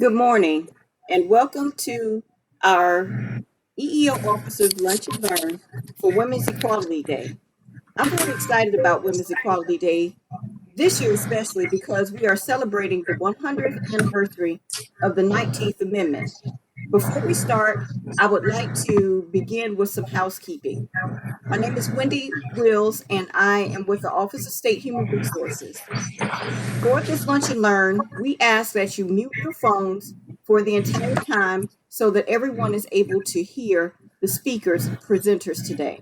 Good morning, and welcome to our EEO Officers Lunch and Learn for Women's Equality Day. I'm very excited about Women's Equality Day this year, especially because we are celebrating the 100th anniversary of the 19th Amendment. Before we start, I would like to begin with some housekeeping. My name is Wendy Wills, and I am with the Office of State Human Resources. For this lunch and learn, we ask that you mute your phones for the entire time so that everyone is able to hear the speakers, presenters today.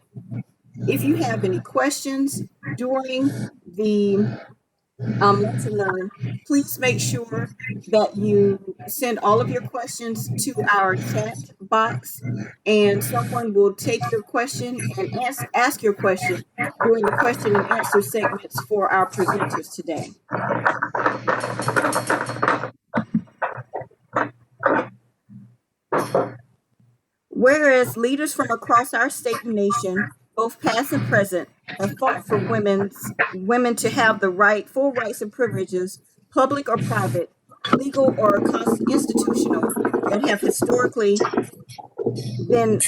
If you have any questions during the lunch and learn, please make sure that you send all of your questions to our chat box, and someone will take your question and ask your question during the question and answer segments for our presenters today. Whereas leaders from across our state and nation, both past and present, have fought for women to have the full rights and privileges, public or private, legal or institutional, that have historically been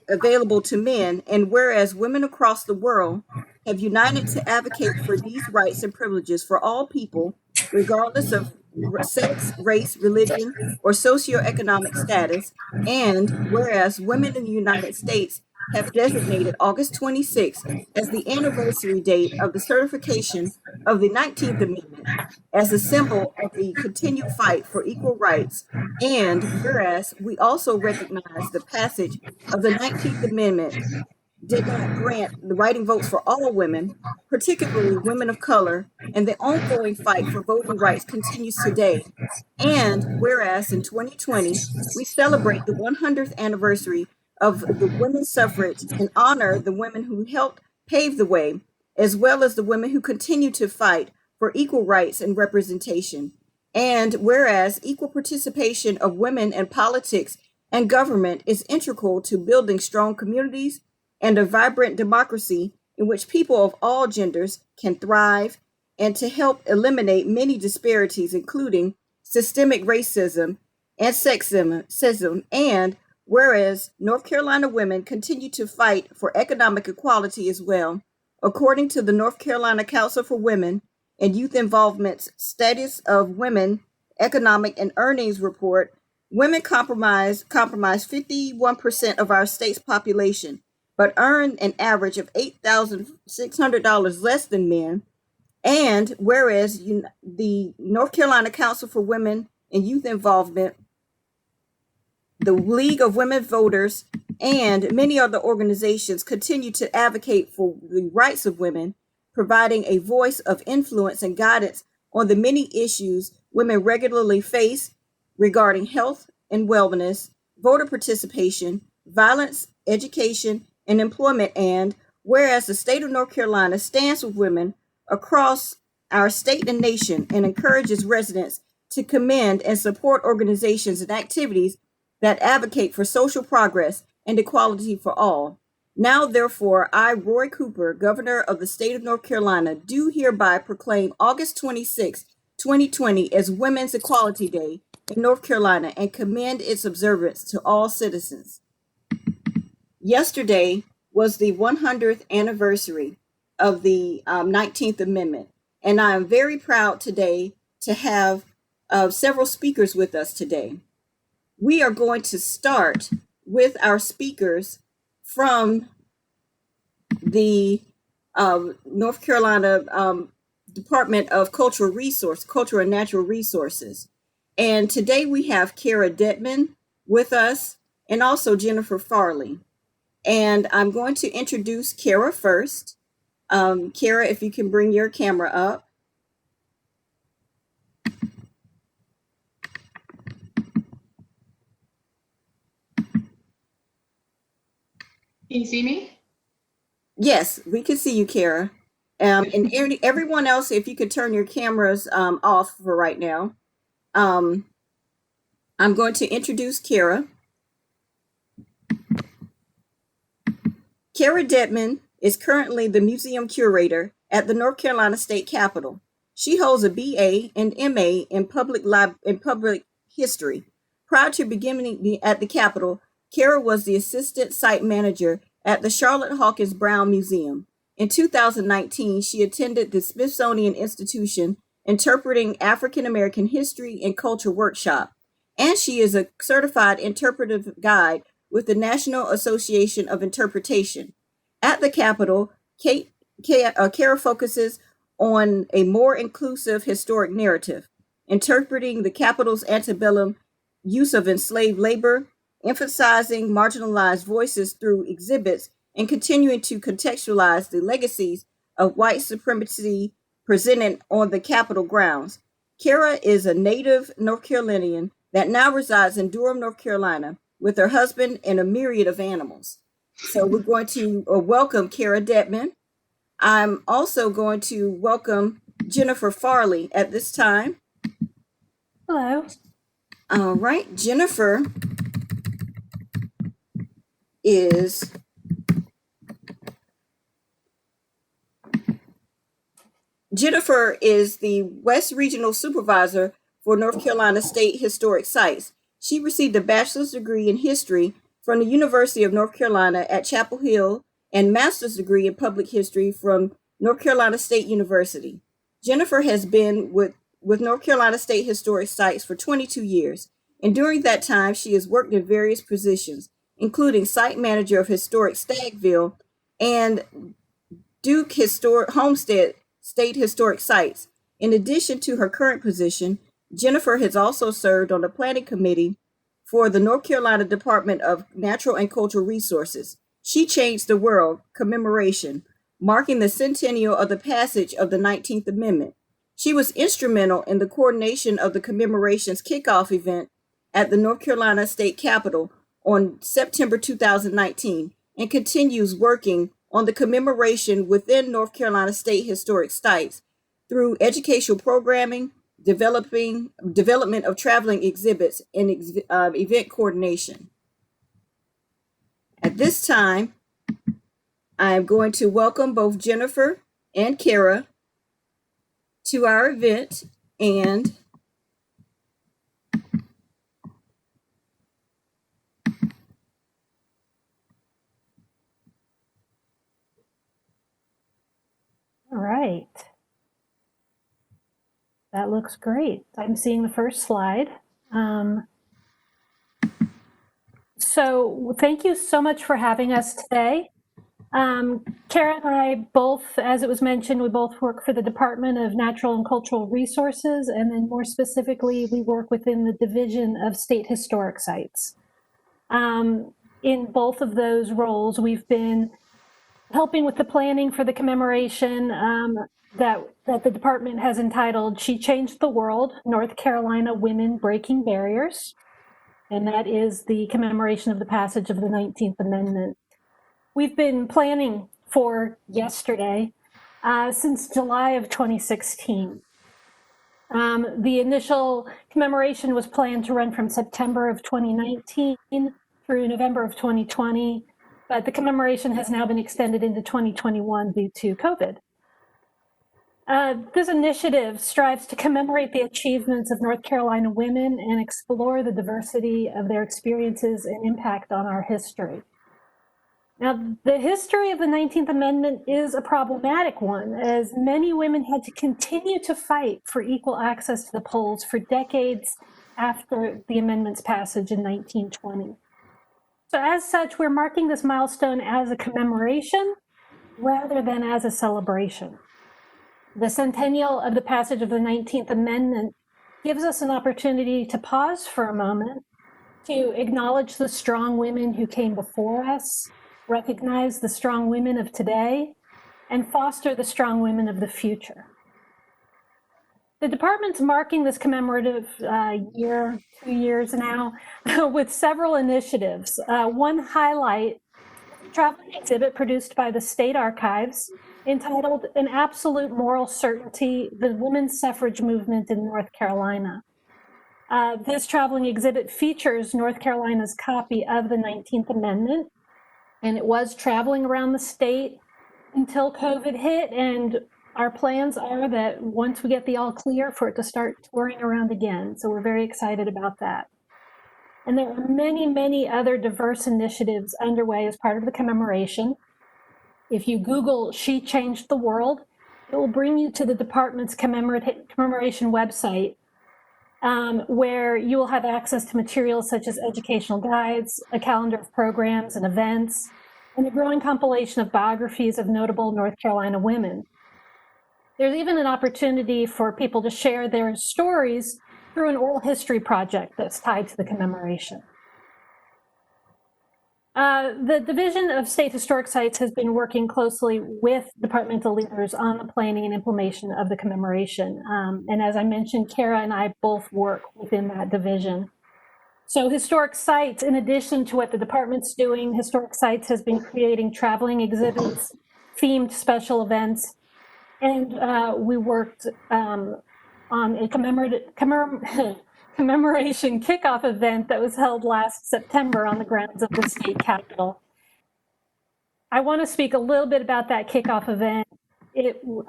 available to men, and whereas women across the world have united to advocate for these rights and privileges for all people, regardless of sex, race, religion, or socioeconomic status, and whereas women in the United States have designated August 26th as the anniversary date of the certification of the 19th Amendment as a symbol of the continued fight for equal rights, and whereas we also recognize the passage of the 19th Amendment did not grant the writing votes for all women, particularly women of color, and the ongoing fight for voting rights continues today. And whereas in 2020, we celebrate the 100th anniversary of the women's suffrage and honor the women who helped pave the way, as well as the women who continue to fight for equal rights and representation. And whereas equal participation of women in politics and government is integral to building strong communities and a vibrant democracy in which people of all genders can thrive, and to help eliminate many disparities, including systemic racism and sexism, and whereas North Carolina women continue to fight for economic equality as well. According to the North Carolina Council for Women and Youth Involvement's Status of Women Economic and Earnings Report, women comprise 51% of our state's population, but earn an average of $8,600 less than men. And whereas the North Carolina Council for Women and Youth Involvement, the League of Women Voters, and many other organizations continue to advocate for the rights of women, providing a voice of influence and guidance on the many issues women regularly face regarding health and wellness, voter participation, violence, education, and employment. And whereas the state of North Carolina stands with women across our state and nation and encourages residents to commend and support organizations and activities that advocate for social progress and equality for all. Now, therefore, I, Roy Cooper, Governor of the state of North Carolina, do hereby proclaim August 26, 2020 as Women's Equality Day in North Carolina and commend its observance to all citizens. Yesterday was the 100th anniversary of the 19th Amendment, and I am very proud today to have several speakers with us today. We are going to start with our speakers from the North Carolina Department of Cultural and Natural Resources. And today we have Kara Deadmon with us, and also Jennifer Farley. And I'm going to introduce Kara first. Kara, if you can bring your camera up. Can you see me? Yes, we can see you, Kara. And everyone else, if you could turn your cameras off for right now. I'm going to introduce Kara. Kara Deadmon is currently the museum curator at the North Carolina State Capitol. She holds a BA and MA in public history. Prior to beginning at the Capitol, Kara was the assistant site manager at the Charlotte Hawkins Brown Museum. In 2019, she attended the Smithsonian Institution Interpreting African American History and Culture workshop, and she is a certified interpretive guide with the National Association of Interpretation. At the Capitol, Kara focuses on a more inclusive historic narrative, interpreting the Capitol's antebellum use of enslaved labor, emphasizing marginalized voices through exhibits, and continuing to contextualize the legacies of white supremacy presented on the Capitol grounds. Kara is a native North Carolinian that now resides in Durham, North Carolina, with her husband and a myriad of animals. So we're going to welcome Kara Deadmon. I'm also going to welcome Jennifer Farley at this time. Hello. All right, Jennifer is the West Regional Supervisor for North Carolina State Historic Sites. She received a bachelor's degree in history from the University of North Carolina at Chapel Hill and master's degree in public history from North Carolina State University. Jennifer has been with North Carolina State Historic Sites for 22 years, and during that time, she has worked in various positions, including site manager of historic Stagville and Duke Homestead State Historic Sites. In addition to her current position, Jennifer has also served on the planning committee for the North Carolina Department of Natural and Cultural Resources. She Changed the World commemoration, marking the centennial of the passage of the 19th Amendment. She was instrumental in the coordination of the commemoration's kickoff event at the North Carolina State Capitol on September 2019 and continues working on the commemoration within North Carolina State Historic Sites through educational programming, development of traveling exhibits, and event coordination. At this time, I am going to welcome both Jennifer and Kara to our event, and All right. That looks great. I'm seeing the first slide. So thank you so much for having us today. Kara and I both, as it was mentioned, we both work for the Department of Natural and Cultural Resources, and then more specifically, we work within the Division of State Historic Sites. In both of those roles, we've been helping with the planning for the commemoration that the department has entitled She Changed the World, North Carolina Women Breaking Barriers. And that is the commemoration of the passage of the 19th Amendment. We've been planning for yesterday since July of 2016. The initial commemoration was planned to run from September of 2019 through November of 2020, but the commemoration has now been extended into 2021 due to COVID. This initiative strives to commemorate the achievements of North Carolina women and explore the diversity of their experiences and impact on our history. Now, the history of the 19th Amendment is a problematic one, as many women had to continue to fight for equal access to the polls for decades after the amendment's passage in 1920. So as such, we're marking this milestone as a commemoration rather than as a celebration. The centennial of the passage of the 19th Amendment gives us an opportunity to pause for a moment, to acknowledge the strong women who came before us, recognize the strong women of today, and foster the strong women of the future. The department's marking this commemorative year, 2 years now, with several initiatives. One highlight, a traveling exhibit produced by the State Archives entitled An Absolute Moral Certainty, the Women's Suffrage Movement in North Carolina. This traveling exhibit features North Carolina's copy of the 19th Amendment, and it was traveling around the state until COVID hit, and our plans are that once we get the all clear for it to start touring around again. So we're very excited about that. And there are many, many other diverse initiatives underway as part of the commemoration. If you Google "She Changed the World," it will bring you to the department's commemoration website, where you will have access to materials such as educational guides, a calendar of programs and events, and a growing compilation of biographies of notable North Carolina women. There's even an opportunity for people to share their stories through an oral history project that's tied to the commemoration. The Division of State Historic Sites has been working closely with departmental leaders on the planning and implementation of the commemoration. And as I mentioned, Kara and I both work within that division. So Historic Sites, in addition to what the department's doing, Historic Sites has been creating traveling exhibits, themed special events, and we worked on a commemoration kickoff event that was held last September on the grounds of the state capitol. I want to speak a little bit about that kickoff event.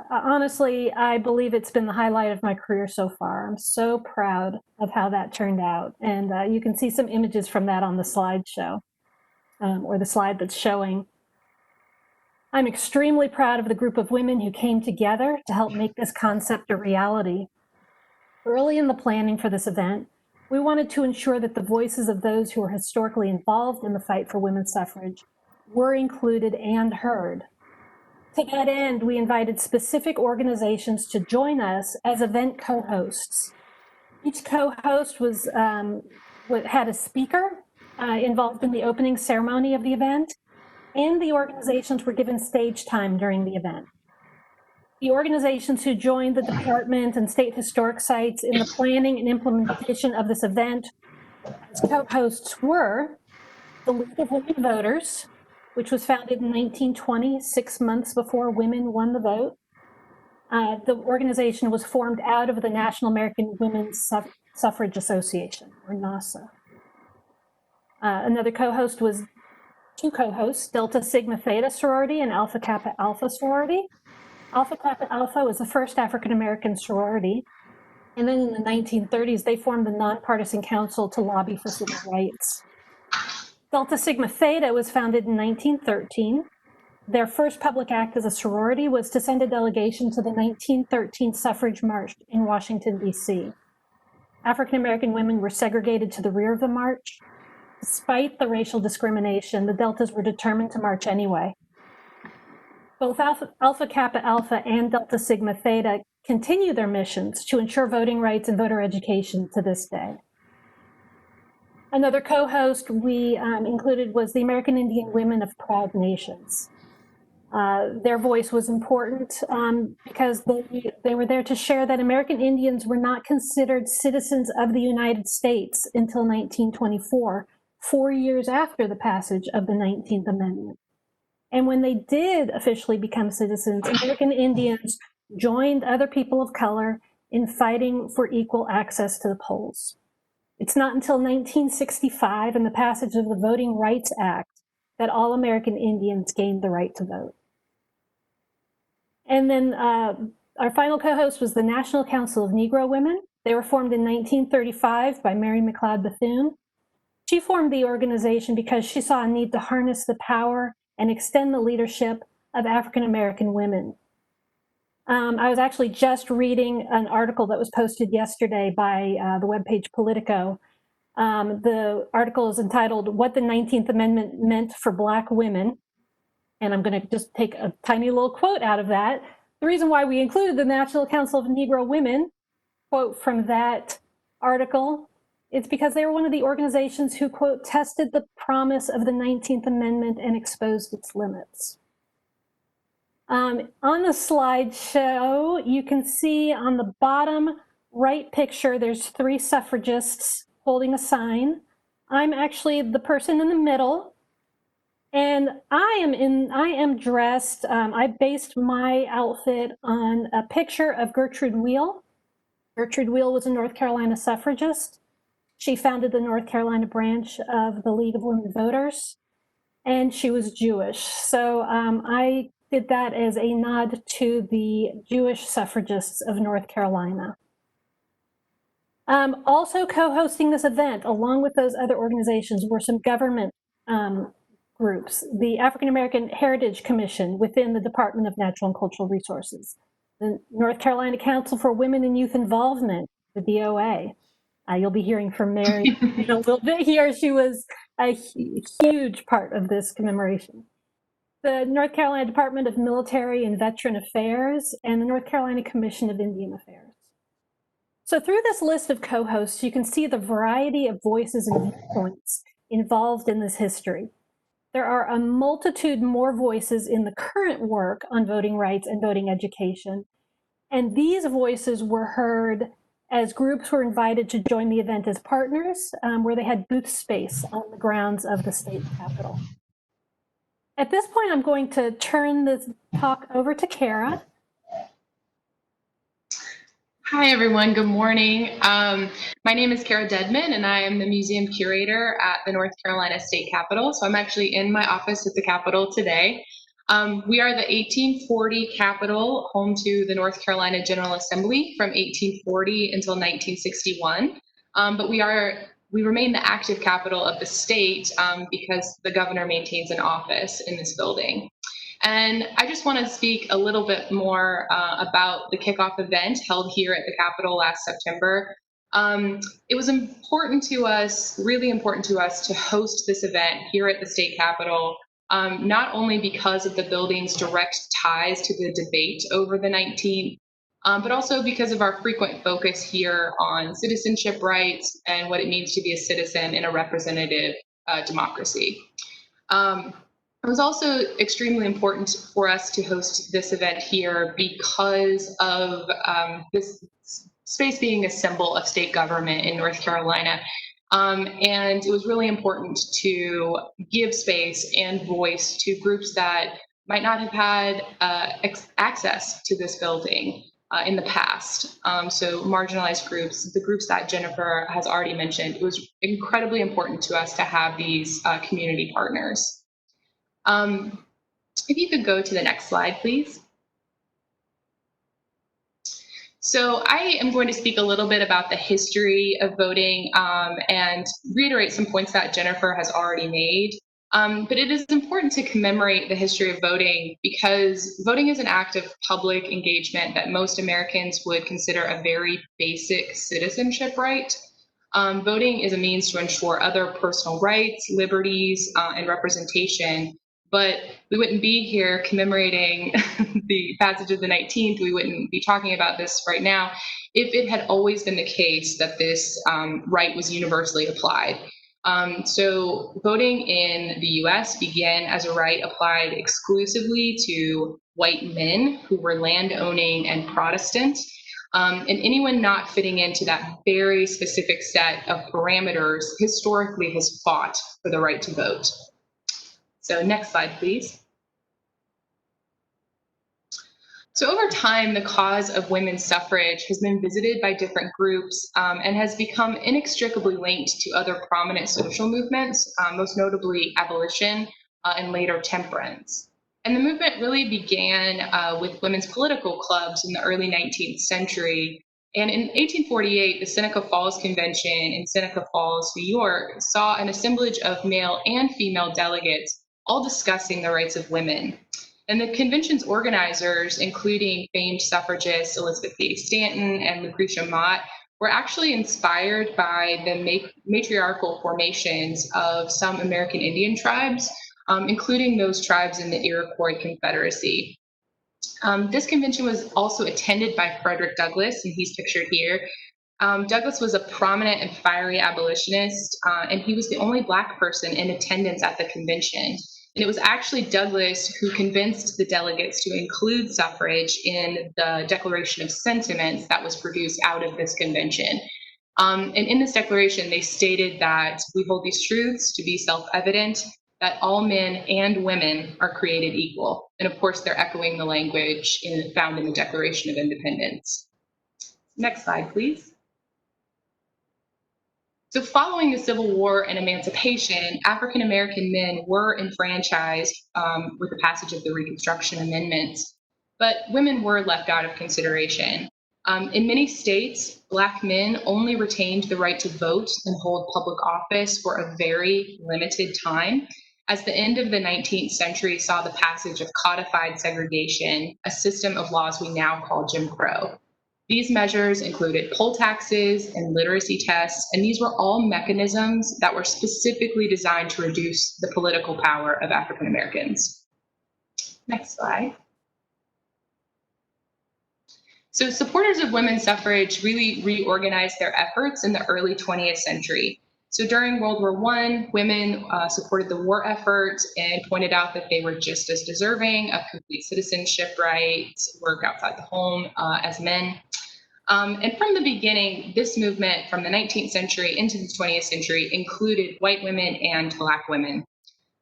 Honestly, I believe it's been the highlight of my career so far. I'm so proud of how that turned out. And you can see some images from that on the slideshow, or the slide that's showing. I'm extremely proud of the group of women who came together to help make this concept a reality. Early in the planning for this event, we wanted to ensure that the voices of those who were historically involved in the fight for women's suffrage were included and heard. To that end, we invited specific organizations to join us as event co-hosts. Each co-host had a speaker involved in the opening ceremony of the event, and the organizations were given stage time during the event. The organizations who joined the department and state historic sites in the planning and implementation of this event as co-hosts were the League of Women Voters, which was founded in 1920, 6 months before women won the vote. The organization was formed out of the National American Women's Suffrage Association, or NASA. Another co-host was two co-hosts, Delta Sigma Theta sorority and Alpha Kappa Alpha sorority. Alpha Kappa Alpha was the first African-American sorority. And then in the 1930s, they formed the Nonpartisan Council to lobby for civil rights. Delta Sigma Theta was founded in 1913. Their first public act as a sorority was to send a delegation to the 1913 suffrage march in Washington, D.C. African-American women were segregated to the rear of the march. Despite the racial discrimination, the Deltas were determined to march anyway. Both Alpha Kappa Alpha and Delta Sigma Theta continue their missions to ensure voting rights and voter education to this day. Another co-host we included was the American Indian Women of Proud Nations. Their voice was important because they were there to share that American Indians were not considered citizens of the United States until 1924, 4 years after the passage of the 19th Amendment. And when they did officially become citizens, American Indians joined other people of color in fighting for equal access to the polls. It's not until 1965 and the passage of the Voting Rights Act that all American Indians gained the right to vote. And then our final co-host was the National Council of Negro Women. They were formed in 1935 by Mary McLeod Bethune. She formed the organization because she saw a need to harness the power and extend the leadership of African-American women. I was actually just reading an article that was posted yesterday by the webpage Politico. The article is entitled, "What the 19th Amendment Meant for Black Women." And I'm going to just take a tiny little quote out of that. The reason why we included the National Council of Negro Women, quote from that article, it's because they were one of the organizations who, quote, tested the promise of the 19th Amendment and exposed its limits. On the slideshow, you can see on the bottom right picture, there's 3 suffragists holding a sign. I'm actually the person in the middle, and I am dressed, I based my outfit on a picture of Gertrude Wheel. Gertrude Wheel was a North Carolina suffragist. She founded the North Carolina branch of the League of Women Voters, and she was Jewish. So I did that as a nod to the Jewish suffragists of North Carolina. Also co-hosting this event, along with those other organizations, were some government groups, the African American Heritage Commission within the Department of Natural and Cultural Resources, the North Carolina Council for Women and Youth Involvement, the DOA. You'll be hearing from Mary in a little bit here. She was a huge part of this commemoration. The North Carolina Department of Military and Veteran Affairs, and the North Carolina Commission of Indian Affairs. So through this list of co-hosts, you can see the variety of voices and viewpoints involved in this history. There are a multitude more voices in the current work on voting rights and voting education. And these voices were heard as groups were invited to join the event as partners, where they had booth space on the grounds of the state capitol. At this point, I'm going to turn this talk over to Kara. Hi, everyone. Good morning. My name is Kara Deadmon, and I am the museum curator at the North Carolina State Capitol. So I'm actually in my office at the Capitol today. We are the 1840 Capitol, home to the North Carolina General Assembly from 1840 until 1961. But we remain the active capital of the state because the governor maintains an office in this building. And I just want to speak a little bit more about the kickoff event held here at the Capitol last September. It was important to us, really important to us, to host this event here at the state Capitol, not only because of the building's direct ties to the debate over the 19th, but also because of our frequent focus here on citizenship rights and what it means to be a citizen in a representative democracy. It was also extremely important for us to host this event here because of this space being a symbol of state government in North Carolina. And it was really important to give space and voice to groups that might not have had access to this building in the past. So marginalized groups, the groups that Jennifer has already mentioned, it was incredibly important to us to have these community partners. If you could go to the next slide, please. So I am going to speak a little bit about the history of voting and reiterate some points that Jennifer has already made. But it is important to commemorate the history of voting because voting is an act of public engagement that most Americans would consider a very basic citizenship right. Voting is a means to ensure other personal rights, liberties, and representation. But we wouldn't be here commemorating the passage of the 19th. We wouldn't be talking about this right now if it had always been the case that this right was universally applied. So voting in the US began as a right applied exclusively to white men who were land-owning and Protestant. And anyone not fitting into that very specific set of parameters historically has fought for the right to vote. So next slide, please. So over time, the cause of women's suffrage has been visited by different groups and has become inextricably linked to other prominent social movements, most notably abolition and later temperance. And the movement really began with women's political clubs in the early 19th century. And in 1848, the Seneca Falls Convention in Seneca Falls, New York, saw an assemblage of male and female delegates all discussing the rights of women. And the convention's organizers, including famed suffragists Elizabeth Cady Stanton and Lucretia Mott, were actually inspired by the matriarchal formations of some American Indian tribes, including those tribes in the Iroquois Confederacy. This convention was also attended by Frederick Douglass, and he's pictured here. Douglass was a prominent and fiery abolitionist, and he was the only Black person in attendance at the convention. And it was actually Douglass who convinced the delegates to include suffrage in the Declaration of Sentiments that was produced out of this convention. And in this declaration, they stated that we hold these truths to be self-evident, that all men and women are created equal. And of course, they're echoing the language found in the Declaration of Independence. Next slide, please. So following the Civil War and emancipation, African American men were enfranchised with the passage of the Reconstruction Amendments, but women were left out of consideration. In many states, Black men only retained the right to vote and hold public office for a very limited time, as the end of the 19th century saw the passage of codified segregation, a system of laws we now call Jim Crow. These measures included poll taxes and literacy tests, and these were all mechanisms that were specifically designed to reduce the political power of African Americans. Next slide. So supporters of women's suffrage really reorganized their efforts in the early 20th century. So during World War I, women supported the war effort and pointed out that they were just as deserving of complete citizenship rights, work outside the home as men. And from the beginning, this movement from the 19th century into the 20th century included white women and Black women.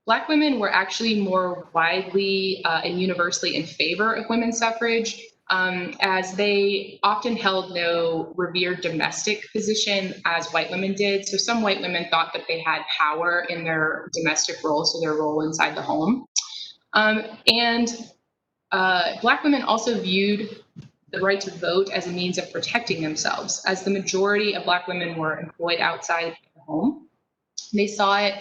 Black women were actually more widely and universally in favor of women's suffrage, as they often held no revered domestic position as white women did. So some white women thought that they had power in their domestic role, so their role inside the home. Black women also viewed the right to vote as a means of protecting themselves, as the majority of Black women were employed outside the home. They saw it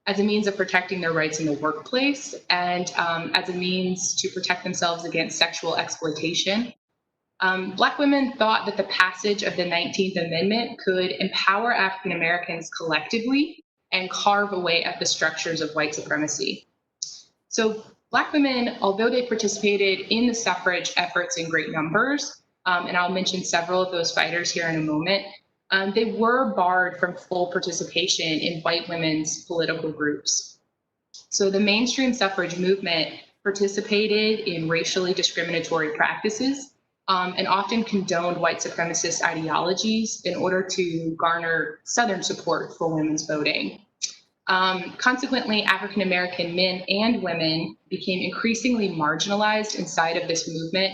as a means of protecting their rights in the workplace and as a means to protect themselves against sexual exploitation. Black women thought that the passage of the 19th Amendment could empower African Americans collectively and carve away at the structures of white supremacy. So Black women, although they participated in the suffrage efforts in great numbers, and I'll mention several of those fighters here in a moment, they were barred from full participation in white women's political groups. So the mainstream suffrage movement participated in racially discriminatory practices and often condoned white supremacist ideologies in order to garner Southern support for women's voting. Consequently, African American men and women became increasingly marginalized inside of this movement.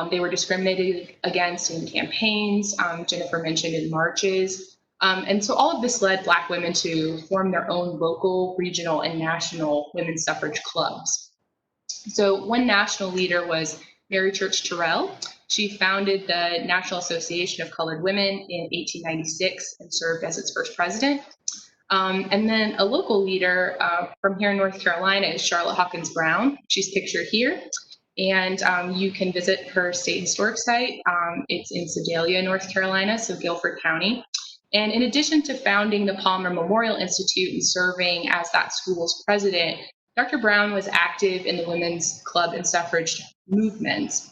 They were discriminated against in campaigns, Jennifer mentioned in marches. And so all of this led Black women to form their own local, regional, and national women's suffrage clubs. So one national leader was Mary Church Terrell. She founded the National Association of Colored Women in 1896 and served as its first president. And then a local leader from here in North Carolina is Charlotte Hawkins Brown. She's pictured here. And you can visit her state historic site. It's in Sedalia, North Carolina, so Guilford County. And in addition to founding the Palmer Memorial Institute and serving as that school's president, Dr. Brown was active in the women's club and suffrage movements.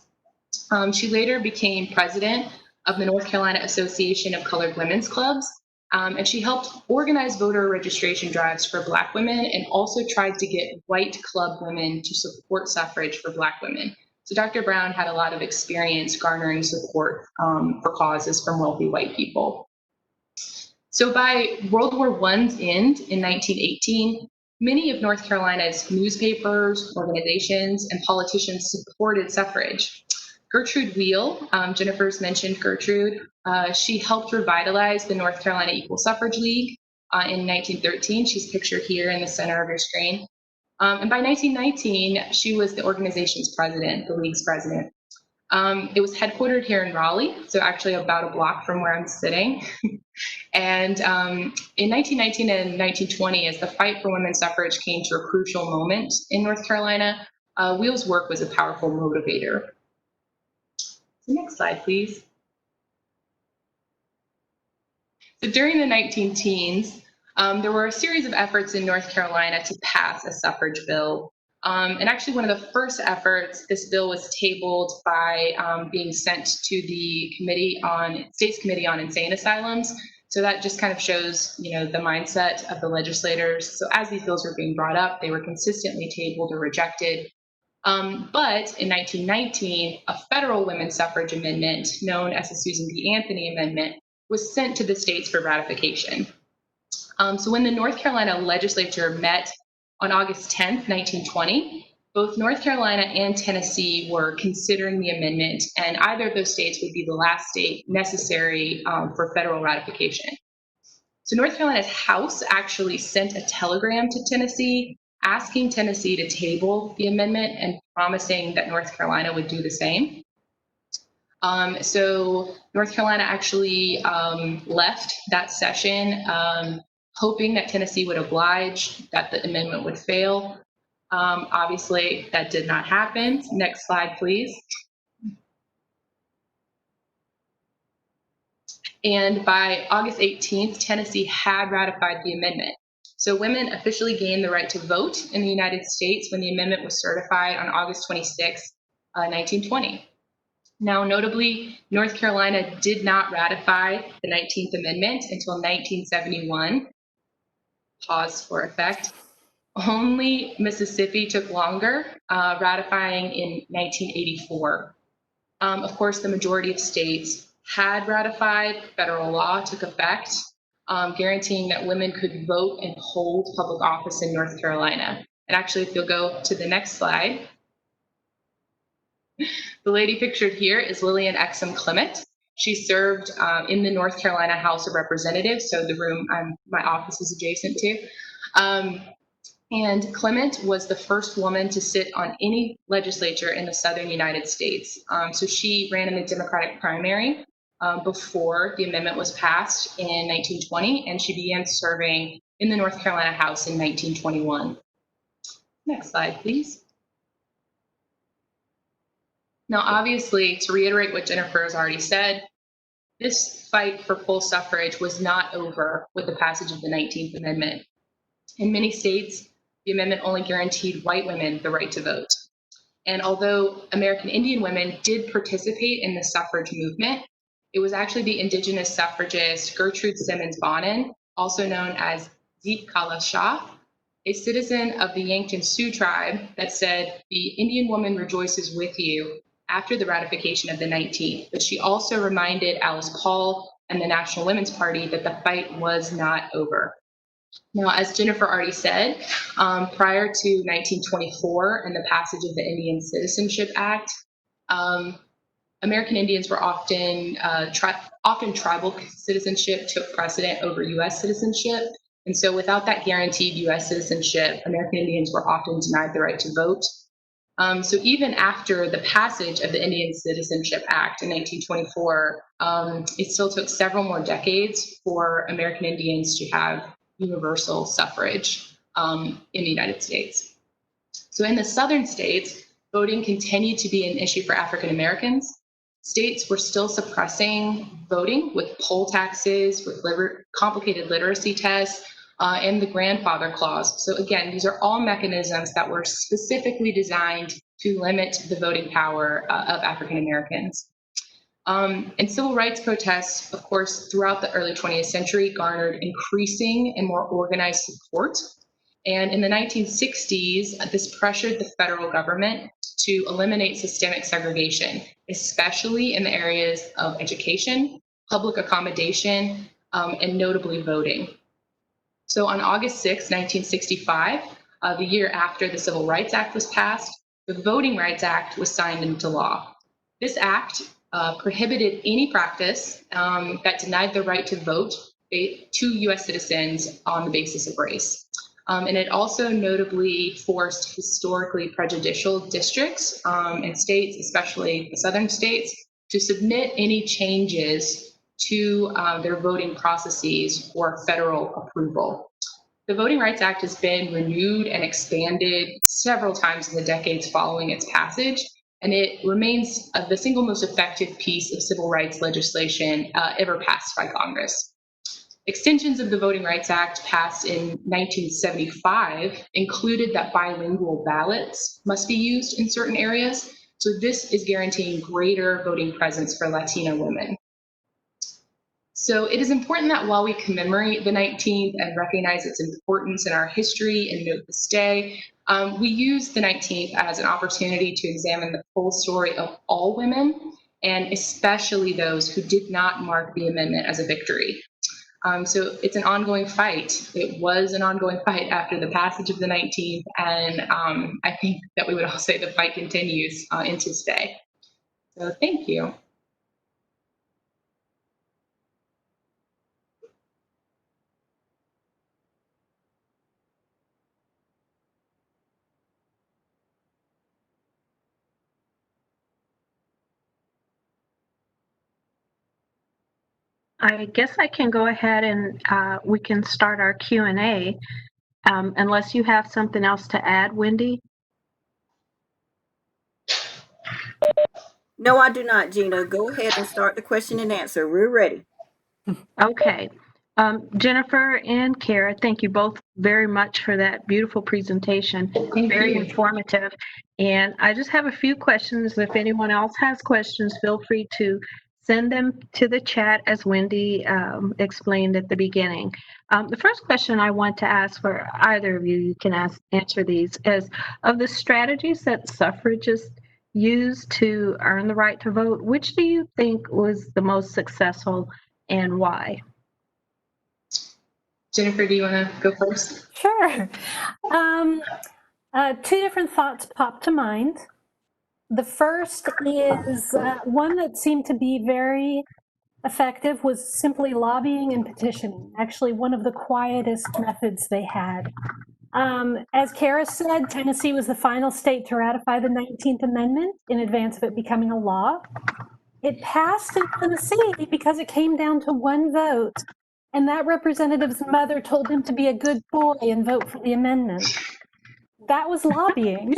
She later became president of the North Carolina Association of Colored Women's Clubs. And she helped organize voter registration drives for Black women and also tried to get white club women to support suffrage for Black women. So Dr. Brown had a lot of experience garnering support for causes from wealthy white people. So by World War I's end in 1918, many of North Carolina's newspapers, organizations, and politicians supported suffrage. Gertrude Wheel, Jennifer's mentioned Gertrude, she helped revitalize the North Carolina Equal Suffrage League in 1913. She's pictured here in the center of your screen. And by 1919, she was the organization's president, the league's president. It was headquartered here in Raleigh, so actually about a block from where I'm sitting. And in 1919 and 1920, as the fight for women's suffrage came to a crucial moment in North Carolina, Wheel's work was a powerful motivator. So next slide, please. So during the 19-teens, there were a series of efforts in North Carolina to pass a suffrage bill. And actually one of the first efforts, this bill was tabled by being sent to the State's Committee on Insane Asylums. So that just kind of shows, the mindset of the legislators. So as these bills were being brought up, they were consistently tabled or rejected. But in 1919, a federal women's suffrage amendment known as the Susan B. Anthony Amendment was sent to the states for ratification. So when the North Carolina legislature met on August 10th, 1920, both North Carolina and Tennessee were considering the amendment, and either of those states would be the last state necessary for federal ratification. So North Carolina's House actually sent a telegram to Tennessee asking Tennessee to table the amendment and promising that North Carolina would do the same. So North Carolina actually left that session hoping that Tennessee would oblige, that the amendment would fail. Obviously, that did not happen. Next slide, please. And by August 18th, Tennessee had ratified the amendment. So women officially gained the right to vote in the United States when the amendment was certified on August 26, 1920. Now, notably, North Carolina did not ratify the 19th Amendment until 1971. Pause for effect. Only Mississippi took longer, ratifying in 1984. Of course, the majority of states had ratified. Federal law took effect, guaranteeing that women could vote and hold public office in North Carolina. And actually, if you'll go to the next slide, the lady pictured here is Lillian Exum Clement. She served in the North Carolina House of Representatives, so the room my office is adjacent to. And Clement was the first woman to sit on any legislature in the southern United States. So she ran in the Democratic primary before the amendment was passed in 1920, and she began serving in the North Carolina House in 1921. Next slide, please. Now, obviously, to reiterate what Jennifer has already said, this fight for full suffrage was not over with the passage of the 19th Amendment. In many states, the amendment only guaranteed white women the right to vote. And although American Indian women did participate in the suffrage movement, it was actually the indigenous suffragist Gertrude Simmons Bonin, also known as Deep Kala Shah, a citizen of the Yankton Sioux tribe, that said, "The Indian woman rejoices with you," after the ratification of the 19th. But she also reminded Alice Paul and the National Women's Party that the fight was not over. Now, as Jennifer already said, prior to 1924 and the passage of the Indian Citizenship Act, American Indians were often tribal citizenship took precedent over U.S. citizenship. And so without that guaranteed U.S. citizenship, American Indians were often denied the right to vote. So even after the passage of the Indian Citizenship Act in 1924, it still took several more decades for American Indians to have universal suffrage in the United States. So in the southern states, voting continued to be an issue for African Americans. States were still suppressing voting with poll taxes, with complicated literacy tests, and the grandfather clause. So again, these are all mechanisms that were specifically designed to limit the voting power of African Americans. And civil rights protests, of course, throughout the early 20th century garnered increasing and more organized support. And in the 1960s, this pressured the federal government to eliminate systemic segregation, especially in the areas of education, public accommodation, and notably voting. So on August 6, 1965, the year after the Civil Rights Act was passed, the Voting Rights Act was signed into law. This act prohibited any practice that denied the right to vote to U.S. citizens on the basis of race. And it also notably forced historically prejudicial districts and states, especially the southern states, to submit any changes to their voting processes for federal approval. The Voting Rights Act has been renewed and expanded several times in the decades following its passage, and it remains the single most effective piece of civil rights legislation ever passed by Congress. Extensions of the Voting Rights Act passed in 1975 included that bilingual ballots must be used in certain areas. So this is guaranteeing greater voting presence for Latina women. So it is important that while we commemorate the 19th and recognize its importance in our history and note this day, we use the 19th as an opportunity to examine the full story of all women, and especially those who did not mark the amendment as a victory. So it's an ongoing fight. It was an ongoing fight after the passage of the 19th, and I think that we would all say the fight continues into today. So thank you. I guess I can go ahead and we can start our Q&A, unless you have something else to add, Wendy. No, I do not, Gina. Go ahead and start the question and answer. We're ready. Okay. Jennifer and Kara, thank you both very much for that beautiful presentation. Very informative. And I just have a few questions. If anyone else has questions, feel free to send them to the chat as Wendy explained at the beginning. The first question I want to ask for either of you, you can answer these, is of the strategies that suffragists used to earn the right to vote, which do you think was the most successful and why? Jennifer, do you want to go first? Sure. Two different thoughts pop to mind. The first is one that seemed to be very effective was simply lobbying and petitioning, actually one of the quietest methods they had. As Kara said, Tennessee was the final state to ratify the 19th Amendment in advance of it becoming a law. It passed in Tennessee because it came down to one vote, and that representative's mother told him to be a good boy and vote for the amendment. That was lobbying.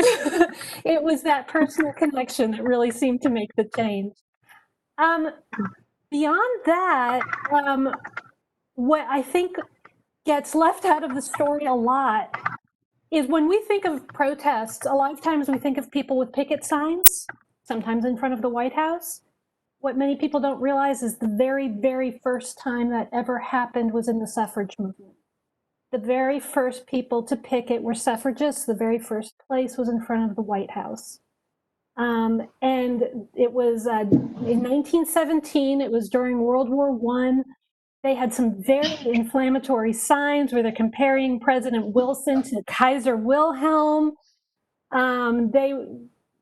It was that personal connection that really seemed to make the change. Beyond that, what I think gets left out of the story a lot is when we think of protests, a lot of times we think of people with picket signs, sometimes in front of the White House. What many people don't realize is the very, very first time that ever happened was in the suffrage movement. The very first people to picket were suffragists. The very first place was in front of the White House. And it was in 1917, it was during World War I. They had some very inflammatory signs where they're comparing President Wilson to Kaiser Wilhelm.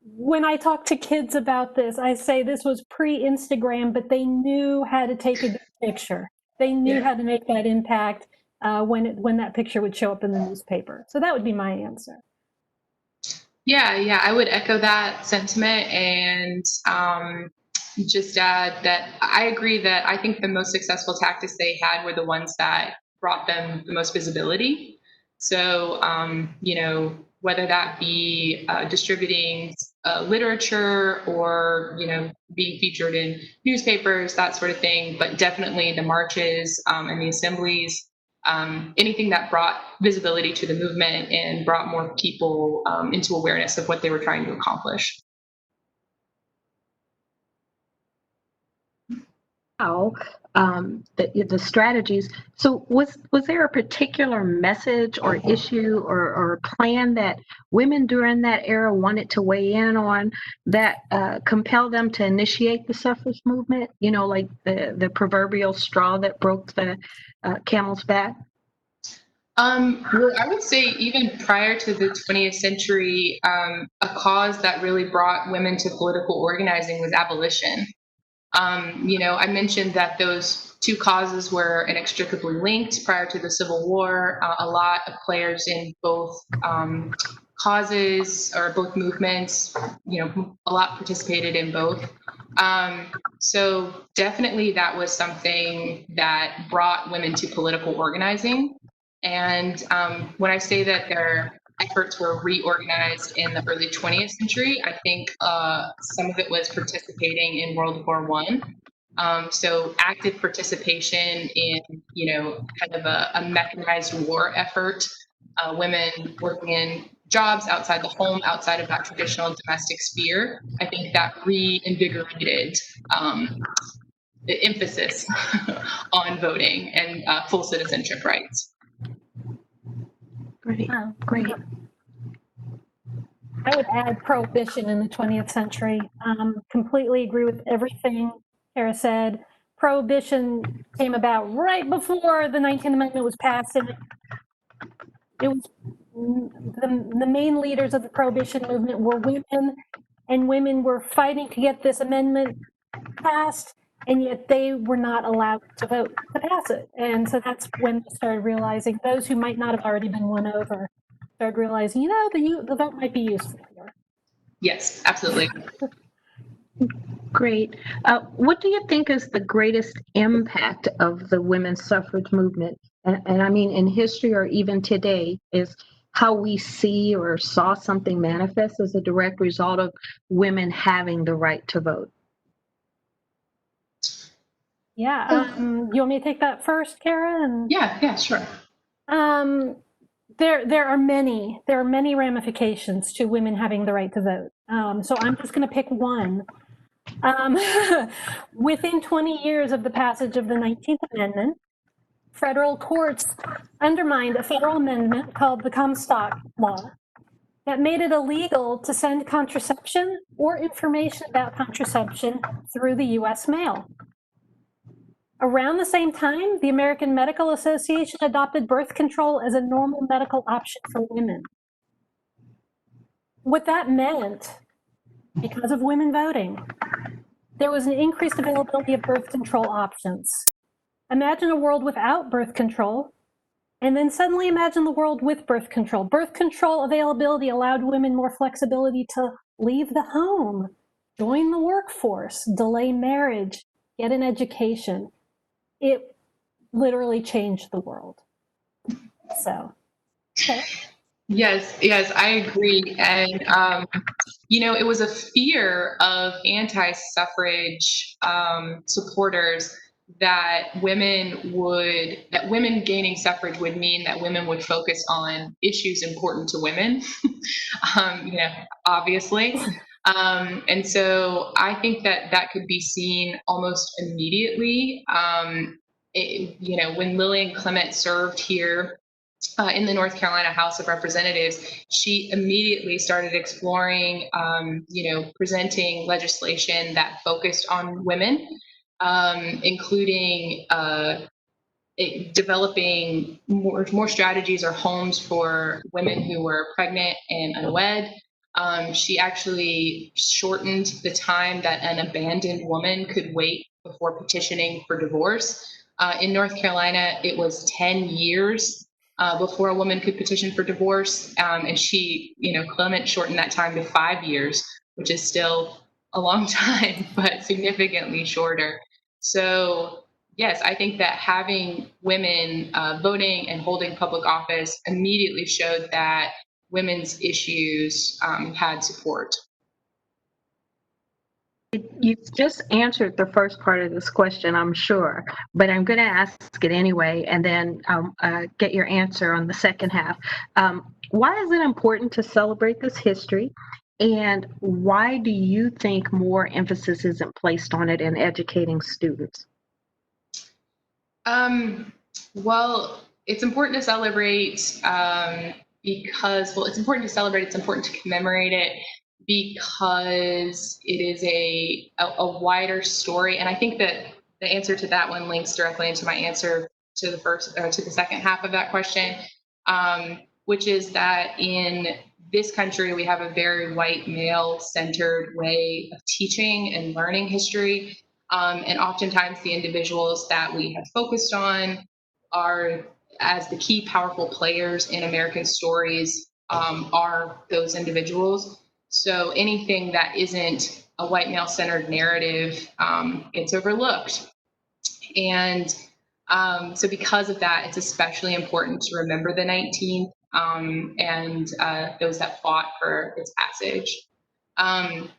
When I talk to kids about this, I say this was pre-Instagram, but they knew how to take a good picture. They knew how to make that impact when that picture would show up in the newspaper. So that would be my answer. Yeah, I would echo that sentiment and just add that I agree that I think the most successful tactics they had were the ones that brought them the most visibility. So, whether that be distributing literature or, being featured in newspapers, that sort of thing, but definitely the marches and the assemblies, anything that brought visibility to the movement and brought more people into awareness of what they were trying to accomplish. How the strategies. So was there a particular message or issue or plan that women during that era wanted to weigh in on that compelled them to initiate the suffrage movement? Like the proverbial straw that broke the camel's back? Well, I would say even prior to the 20th century, a cause that really brought women to political organizing was abolition. I mentioned that those two causes were inextricably linked prior to the Civil War. A lot of players in both causes or both movements, a lot participated in both. So definitely that was something that brought women to political organizing. And when I say that their efforts were reorganized in the early 20th century, I think some of it was participating in World War I. So active participation in, kind of a mechanized war effort, women working in jobs outside the home, outside of that traditional domestic sphere. I think that reinvigorated the emphasis on voting and full citizenship rights. Great. I would add prohibition in the 20th century. Completely agree with everything Kara said. Prohibition came about right before the 19th Amendment was passed, and it was the main leaders of the prohibition movement were women, and women were fighting to get this amendment passed, and yet they were not allowed to vote to pass it. And so that's when they started realizing, those who might not have already been won over started realizing, the vote might be useful here. Yes, absolutely. Great. What do you think is the greatest impact of the women's suffrage movement? And I mean, in history or even today, is how we see or saw something manifest as a direct result of women having the right to vote. Yeah. You want me to take that first, Kara? And Yeah, sure. there are many ramifications to women having the right to vote. So I'm just going to pick one. Within 20 years of the passage of the 19th Amendment, federal courts undermined a federal amendment called the Comstock Law that made it illegal to send contraception or information about contraception through the US mail. Around the same time, the American Medical Association adopted birth control as a normal medical option for women. What that meant, because of women voting, there was an increased availability of birth control options. Imagine a world without birth control, and then suddenly imagine the world with birth control. Birth control availability allowed women more flexibility to leave the home, join the workforce, delay marriage, get an education. It literally changed the world. So, okay. Yes, I agree. And, it was a fear of anti-suffrage supporters that women gaining suffrage would mean that women would focus on issues important to women, obviously. And so I think that could be seen almost immediately. When Lillian Clement served here in the North Carolina House of Representatives, she immediately started exploring, presenting legislation that focused on women, including developing more strategies or homes for women who were pregnant and unwed. She actually shortened the time that an abandoned woman could wait before petitioning for divorce. In North Carolina, it was 10 years before a woman could petition for divorce. And she, Clement shortened that time to 5 years, which is still a long time, but significantly shorter. So, yes, I think that having women voting and holding public office immediately showed that women's issues had support. You just answered the first part of this question, I'm sure, but I'm going to ask it anyway, and then get your answer on the second half. Why is it important to celebrate this history, and why do you think more emphasis isn't placed on it in educating students? Well, it's important to celebrate it's important to celebrate, it's important to commemorate it because it is a wider story. And I think that the answer to that one links directly into my answer to the second half of that question, which is that in this country, we have a very white male centered way of teaching and learning history. And oftentimes the individuals that we have focused on are as the key powerful players in American stories are those individuals. So anything that isn't a white male centered narrative, it's overlooked. And so because of that, it's especially important to remember the 19th and those that fought for its passage. And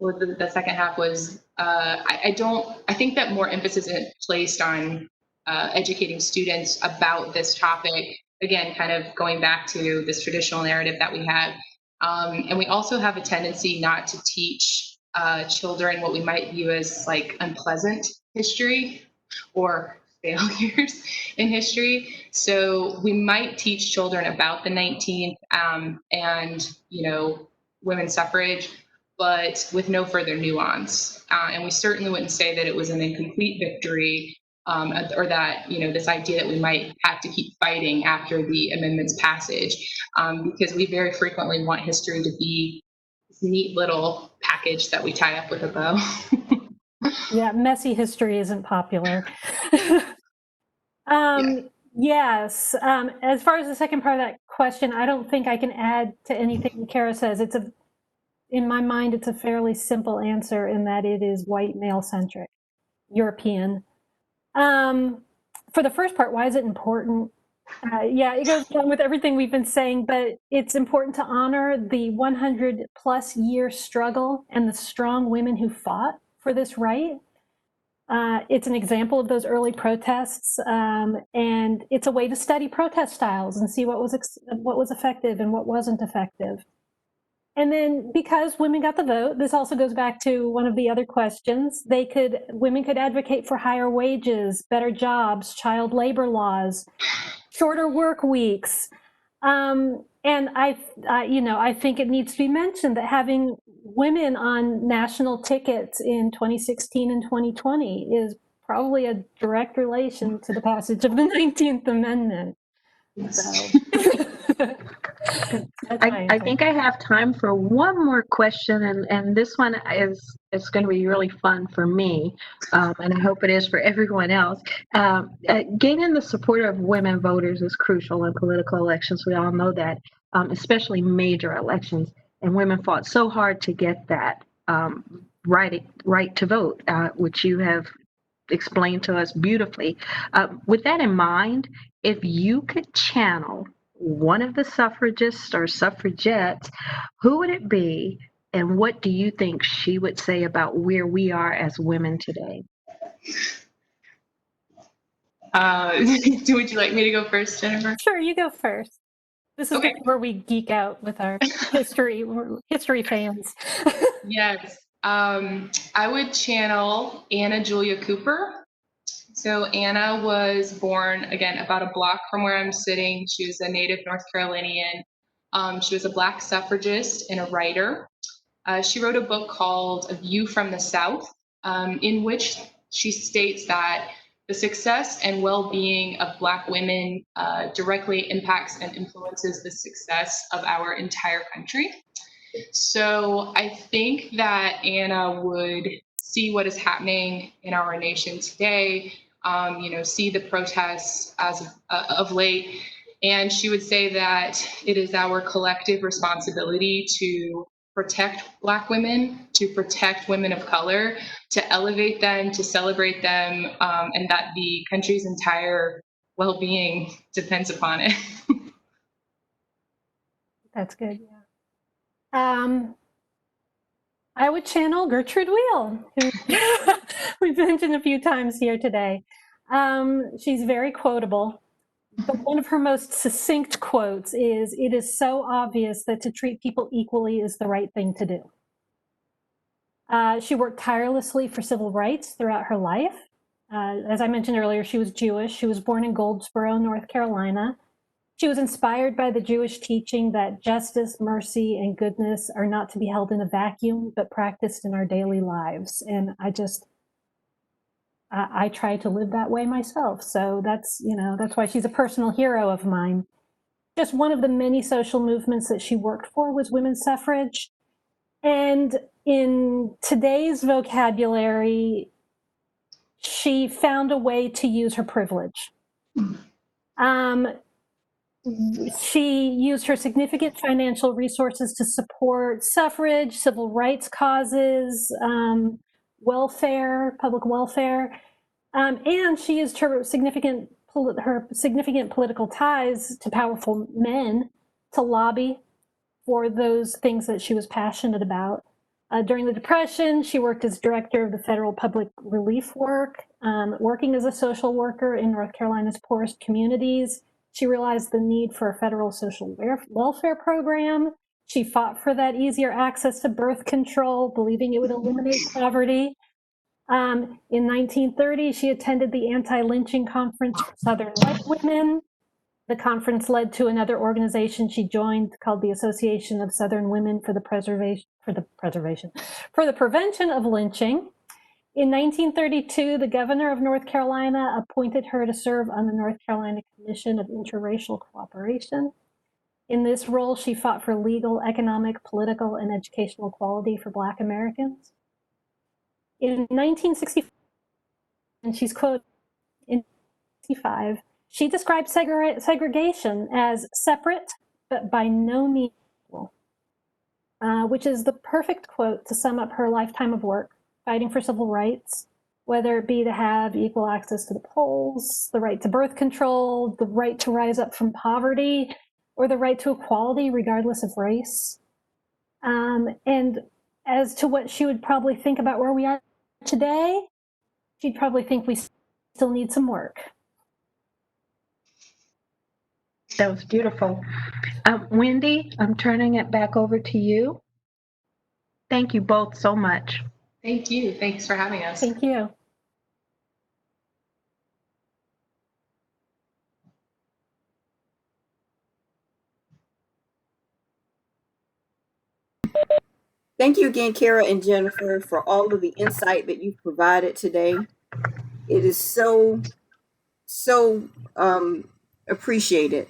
the second half was I think that more emphasis is placed on educating students about this topic, again kind of going back to this traditional narrative that we have, and we also have a tendency not to teach children what we might view as like unpleasant history or failures in history. So we might teach children about the 19th and women's suffrage, but with no further nuance. And we certainly wouldn't say that it was an incomplete victory, or that this idea that we might have to keep fighting after the amendment's passage, because we very frequently want history to be this neat little package that we tie up with a bow. Yeah, messy history isn't popular. Yeah. Yes. As far as the second part of that question, I don't think I can add to anything Kara says. It's in my mind, it's a fairly simple answer in that it is white, male-centric, European. For the first part, why is it important? Yeah, it goes along with everything we've been saying, but it's important to honor the 100+ year struggle and the strong women who fought for this right. It's an example of those early protests, and it's a way to study protest styles and see what was effective and what wasn't effective. And then because women got the vote, this also goes back to one of the other questions. Women could advocate for higher wages, better jobs, child labor laws, shorter work weeks. And I think it needs to be mentioned that having women on national tickets in 2016 and 2020 is probably a direct relation to the passage of the 19th Amendment. So. I think I have time for one more question, and this one is going to be really fun for me, and I hope it is for everyone else. Gaining the support of women voters is crucial in political elections. We all know that, especially major elections, and women fought so hard to get that right to vote, which you have explained to us beautifully. With that in mind, if you could channel one of the suffragists or suffragettes, who would it be, and what do you think she would say about where we are as women today? Would you like me to go first, Jennifer? Sure, you go first. This is Okay. where we geek out with our history fans. Yes. I would channel Anna Julia Cooper. So Anna was born, again, about a block from where I'm sitting. She was a native North Carolinian. She was a Black suffragist and a writer. She wrote a book called A View from the South, in which she states that the success and well-being of Black women directly impacts and influences the success of our entire country. So I think that Anna would see what is happening in our nation today, see the protests as of late, and she would say that it is our collective responsibility to protect Black women, to protect women of color, to elevate them, to celebrate them, and that the country's entire well-being depends upon it. That's good, yeah. I would channel Gertrude Wheel, who we've mentioned a few times here today. She's very quotable, but one of her most succinct quotes is, "It is so obvious that to treat people equally is the right thing to do." She worked tirelessly for civil rights throughout her life. As I mentioned earlier, she was Jewish. She was born in Goldsboro, North Carolina. She was inspired by the Jewish teaching that justice, mercy, and goodness are not to be held in a vacuum, but practiced in our daily lives. And I try to live that way myself. So that's why she's a personal hero of mine. Just one of the many social movements that she worked for was women's suffrage. And in today's vocabulary, she found a way to use her privilege. She used her significant financial resources to support suffrage, civil rights causes, welfare, public welfare, and she used her significant political ties to powerful men to lobby for those things that she was passionate about. During the Depression, she worked as director of the federal public relief work, working as a social worker in North Carolina's poorest communities. She realized the need for a federal social welfare program. She fought for that easier access to birth control, believing it would eliminate poverty. In 1930, she attended the anti-lynching conference for Southern white women. The conference led to another organization she joined called the Association of Southern Women for the Prevention of Lynching. In 1932, the governor of North Carolina appointed her to serve on the North Carolina Commission of Interracial Cooperation. In this role, she fought for legal, economic, political, and educational equality for Black Americans. In 1965, and she's quoted in 1965, she described segregation as separate, but by no means equal. which is the perfect quote to sum up her lifetime of work fighting for civil rights, whether it be to have equal access to the polls, the right to birth control, the right to rise up from poverty, or the right to equality regardless of race. And as to what she would probably think about where we are today, she'd probably think we still need some work. That was beautiful. Wendy, I'm turning it back over to you. Thank you both so much. Thank you. Thanks for having us. Thank you. Thank you again, Kara and Jennifer, for all of the insight that you've provided today. It is so appreciated.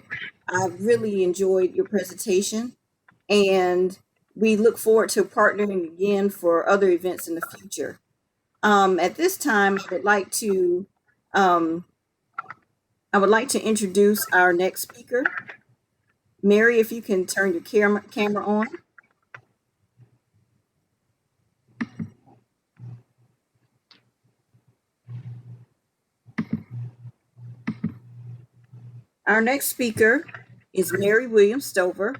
I've really enjoyed your presentation, and we look forward to partnering again for other events in the future. At this time, I would like to introduce our next speaker. Mary, if you can turn your camera on. Our next speaker is Mary Williams Stover.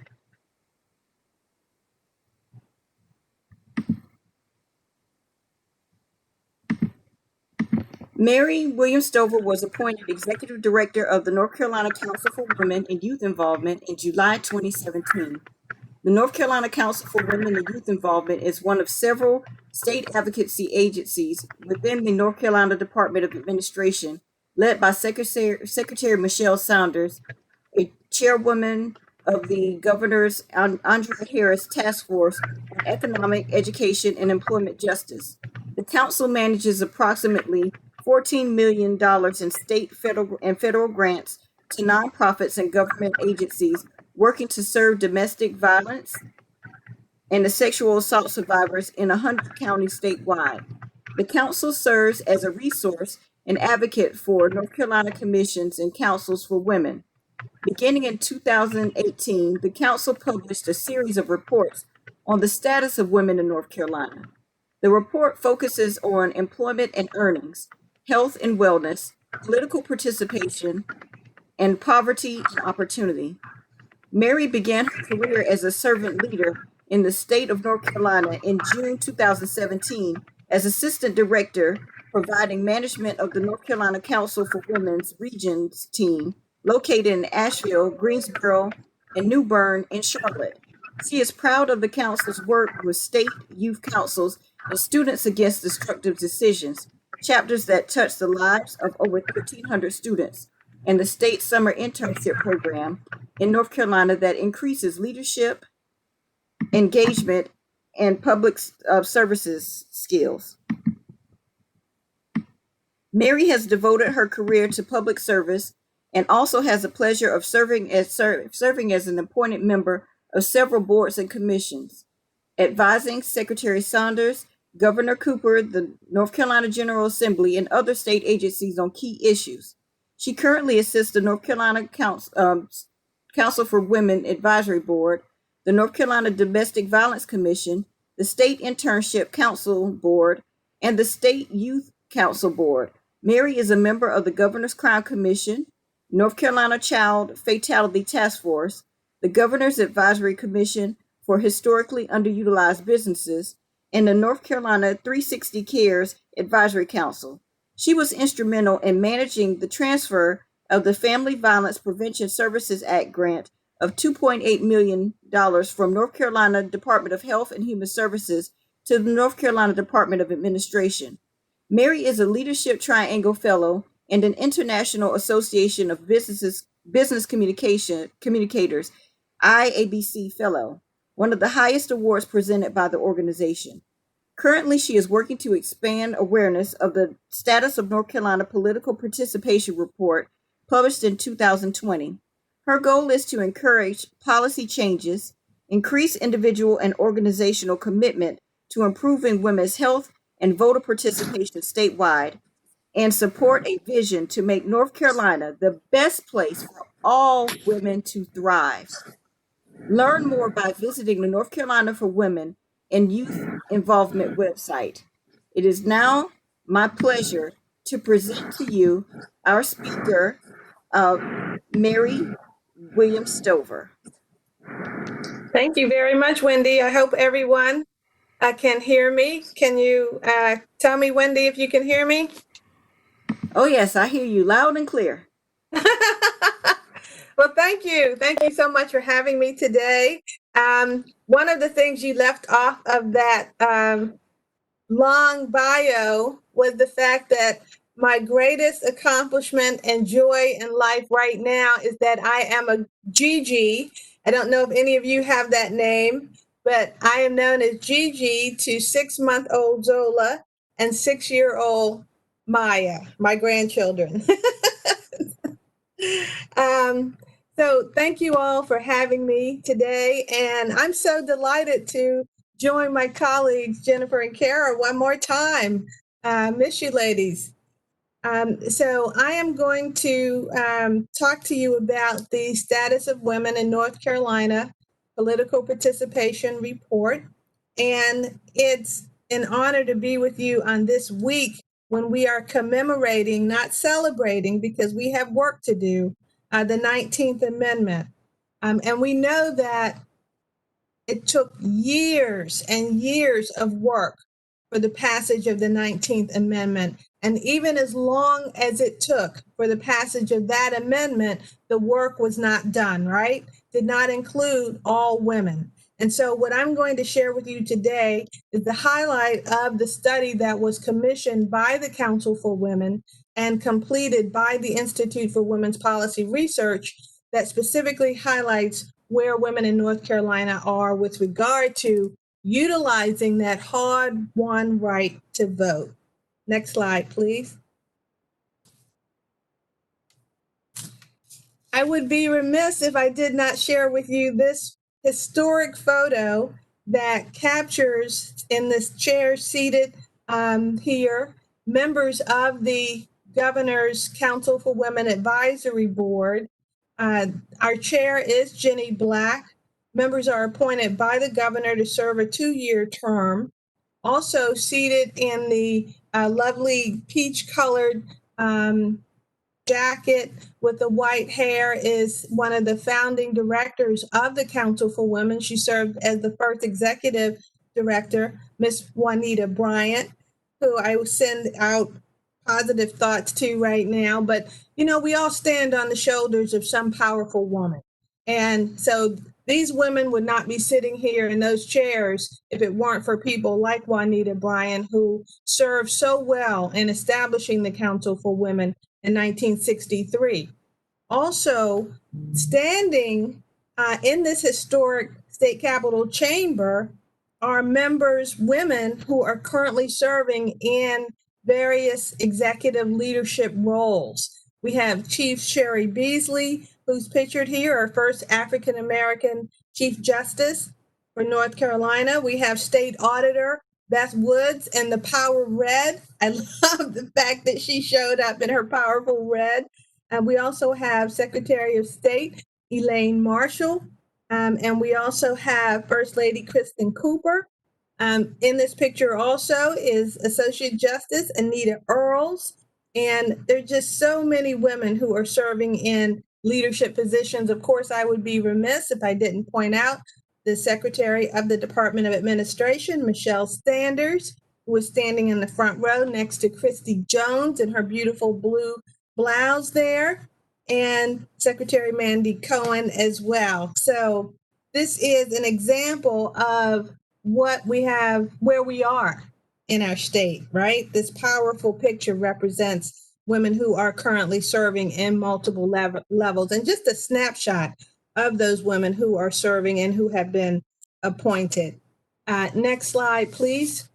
Mary Williams Stover was appointed Executive Director of the North Carolina Council for Women and Youth Involvement in July 2017. The North Carolina Council for Women and Youth Involvement is one of several state advocacy agencies within the North Carolina Department of Administration, led by Secretary Michelle Saunders, a chairwoman of the Governor's Andrea Harris Task Force on Economic, Education, and Employment Justice. The council manages approximately $14 million in state, federal grants to nonprofits and government agencies working to serve domestic violence and the sexual assault survivors in 100 counties statewide. The council serves as a resource and advocate for North Carolina commissions and councils for women. Beginning in 2018, the council published a series of reports on the status of women in North Carolina. The report focuses on employment and earnings, health and wellness, political participation, and poverty and opportunity. Mary began her career as a servant leader in the state of North Carolina in June 2017 as Assistant Director, providing management of the North Carolina Council for Women's Regions team located in Asheville, Greensboro, and New Bern in Charlotte. She is proud of the council's work with state youth councils and Students Against Destructive Decisions, chapters that touch the lives of over 1,300 students, and the state summer internship program in North Carolina that increases leadership, engagement, and public services skills. Mary has devoted her career to public service and also has the pleasure of serving as an appointed member of several boards and commissions, advising Secretary Saunders, Governor Cooper, the North Carolina General Assembly, and other state agencies on key issues. She currently assists the North Carolina Council for Women Advisory Board, the North Carolina Domestic Violence Commission, the State Internship Council Board, and the State Youth Council Board. Mary is a member of the Governor's Crown Commission, North Carolina Child Fatality Task Force, the Governor's Advisory Commission for Historically Underutilized Businesses, and the North Carolina 360 Cares Advisory Council. She was instrumental in managing the transfer of the Family Violence Prevention Services Act grant of $2.8 million from North Carolina Department of Health and Human Services to the North Carolina Department of Administration. Mary is a Leadership Triangle Fellow and an International Association of Business Communicators, IABC Fellow, one of the highest awards presented by the organization. Currently, she is working to expand awareness of the Status of North Carolina Political Participation Report published in 2020. Her goal is to encourage policy changes, increase individual and organizational commitment to improving women's health and voter participation statewide, and support a vision to make North Carolina the best place for all women to thrive. Learn more by visiting the North Carolina for Women and Youth Involvement website. It is now my pleasure to present to you our speaker, Mary Williams Stover. Thank you very much, Wendy. I hope everyone can hear me. Can you tell me, Wendy, if you can hear me? Oh, yes, I hear you loud and clear. Well, thank you. Thank you so much for having me today. One of the things you left off of that long bio was the fact that my greatest accomplishment and joy in life right now is that I am a Gigi. I don't know if any of you have that name, but I am known as Gigi to 6-month-old Zola and 6-year-old Maya, my grandchildren. So thank you all for having me today. And I'm so delighted to join my colleagues, Jennifer and Kara, one more time. Miss you, ladies. So I am going to talk to you about the status of women in North Carolina political participation report. And it's an honor to be with you on this week when we are commemorating, not celebrating, because we have work to do, the 19th Amendment. And we know that it took years and years of work for the passage of the 19th Amendment. And even as long as it took for the passage of that amendment, the work was not done, right? Did not include all women. And so what I'm going to share with you today is the highlight of the study that was commissioned by the Council for Women and completed by the Institute for Women's Policy Research that specifically highlights where women in North Carolina are with regard to utilizing that hard-won right to vote. Next slide, please. I would be remiss if I did not share with you this historic photo that captures in this chair seated here members of the Governor's Council for Women Advisory Board. Our chair is Jenny Black. Members are appointed by the governor to serve a 2-year term. Also seated in the lovely peach-colored jacket with the white hair is one of the founding directors of the Council for Women. She served as the first executive director, Miss Juanita Bryant, who I will send out positive thoughts to right now. But, you know, we all stand on the shoulders of some powerful woman. And so these women would not be sitting here in those chairs if it weren't for people like Juanita Bryant, who served so well in establishing the Council for Women in 1963. Also, standing in this historic state capitol chamber are members, women who are currently serving in various executive leadership roles. We have Chief Sherry Beasley, who's pictured here, our first African American Chief Justice for North Carolina. We have State Auditor Beth Woods in the power red. I love the fact that she showed up in her powerful red. And we also have Secretary of State Elaine Marshall. And we also have First Lady Kristen Cooper. In this picture also is Associate Justice Anita Earls. And there's just so many women who are serving in leadership positions. Of course, I would be remiss if I didn't point out the Secretary of the Department of Administration, Michelle Sanders, who was standing in the front row next to Christy Jones in her beautiful blue blouse there, and Secretary Mandy Cohen as well. So this is an example of what we have, where we are in our state, right? This powerful picture represents women who are currently serving in multiple levels, and just a snapshot of those women who are serving and who have been appointed. Next slide, please.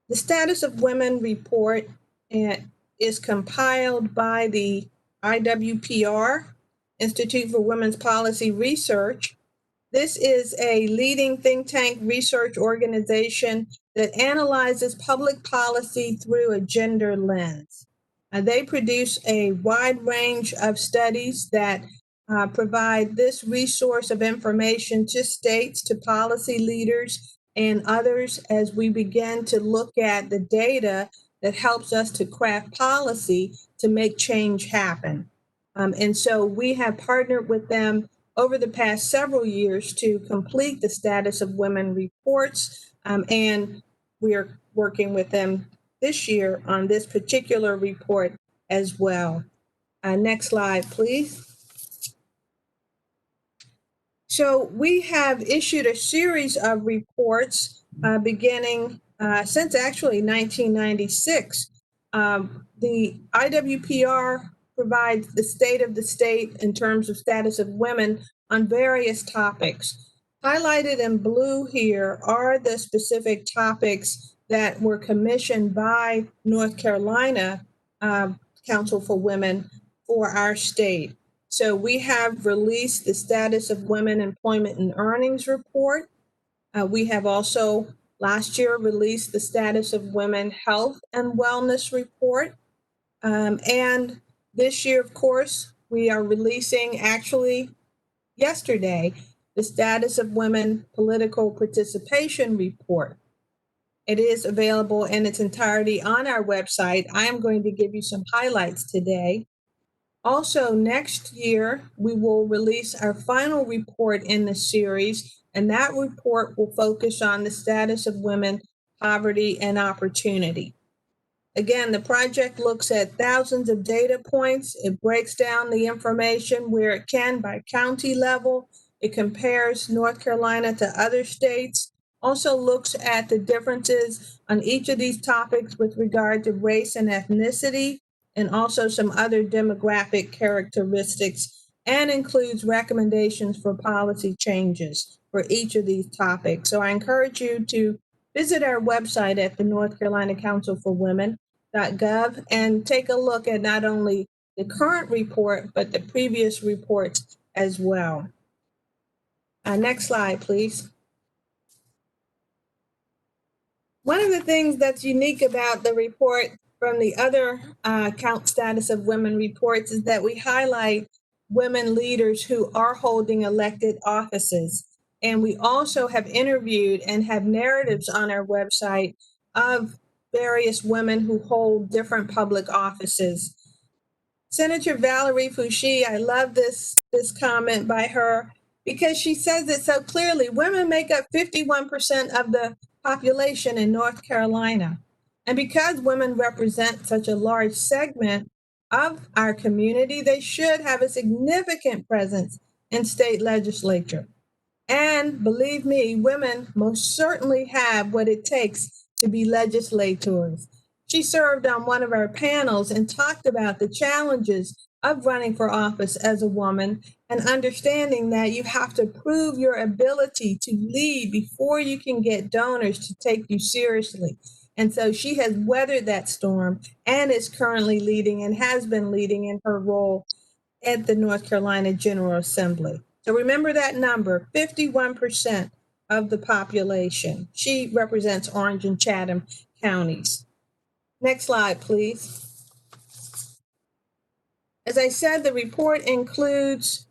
The Status of Women report is compiled by the IWPR, Institute for Women's Policy Research. This is a leading think tank research organization that analyzes public policy through a gender lens. They produce a wide range of studies that provide this resource of information to states, to policy leaders, and others as we begin to look at the data that helps us to craft policy to make change happen. And so we have partnered with them over the past several years to complete the Status of Women reports, and we are working with them this year on this particular report as well. Next slide, please. So we have issued a series of reports beginning since actually 1996. The IWPR provides the state of the state in terms of status of women on various topics. Highlighted in blue here are the specific topics that were commissioned by North Carolina Council for Women for our state. So we have released the Status of Women Employment and Earnings report. We have also last year released the Status of Women Health and Wellness report. And this year, of course, we are releasing actually yesterday the Status of Women Political Participation report. It is available in its entirety on our website. I am going to give you some highlights today. Also, next year, we will release our final report in the series, and that report will focus on the status of women, poverty, and opportunity. Again, the project looks at thousands of data points. It breaks down the information where it can by county level. It compares North Carolina to other states, also looks at the differences on each of these topics with regard to race and ethnicity, and also some other demographic characteristics, and includes recommendations for policy changes for each of these topics. So I encourage you to visit our website at the North Carolina Council for Women.gov and take a look at not only the current report, but the previous reports as well. Next slide, please. One of the things that's unique about the report from the other count status of women reports is that we highlight women leaders who are holding elected offices. And we also have interviewed and have narratives on our website of various women who hold different public offices. Senator Valerie Foushee, I love this comment by her because she says it so clearly. Women make up 51% of the population in North Carolina. And because women represent such a large segment of our community, they should have a significant presence in state legislature. And believe me, women most certainly have what it takes to be legislators. She served on one of our panels and talked about the challenges of running for office as a woman and understanding that you have to prove your ability to lead before you can get donors to take you seriously. And so she has weathered that storm and is currently leading and has been leading in her role at the North Carolina General Assembly. So remember that number, 51% of the population. She represents Orange and Chatham counties. Next slide, please. As I said, the report includes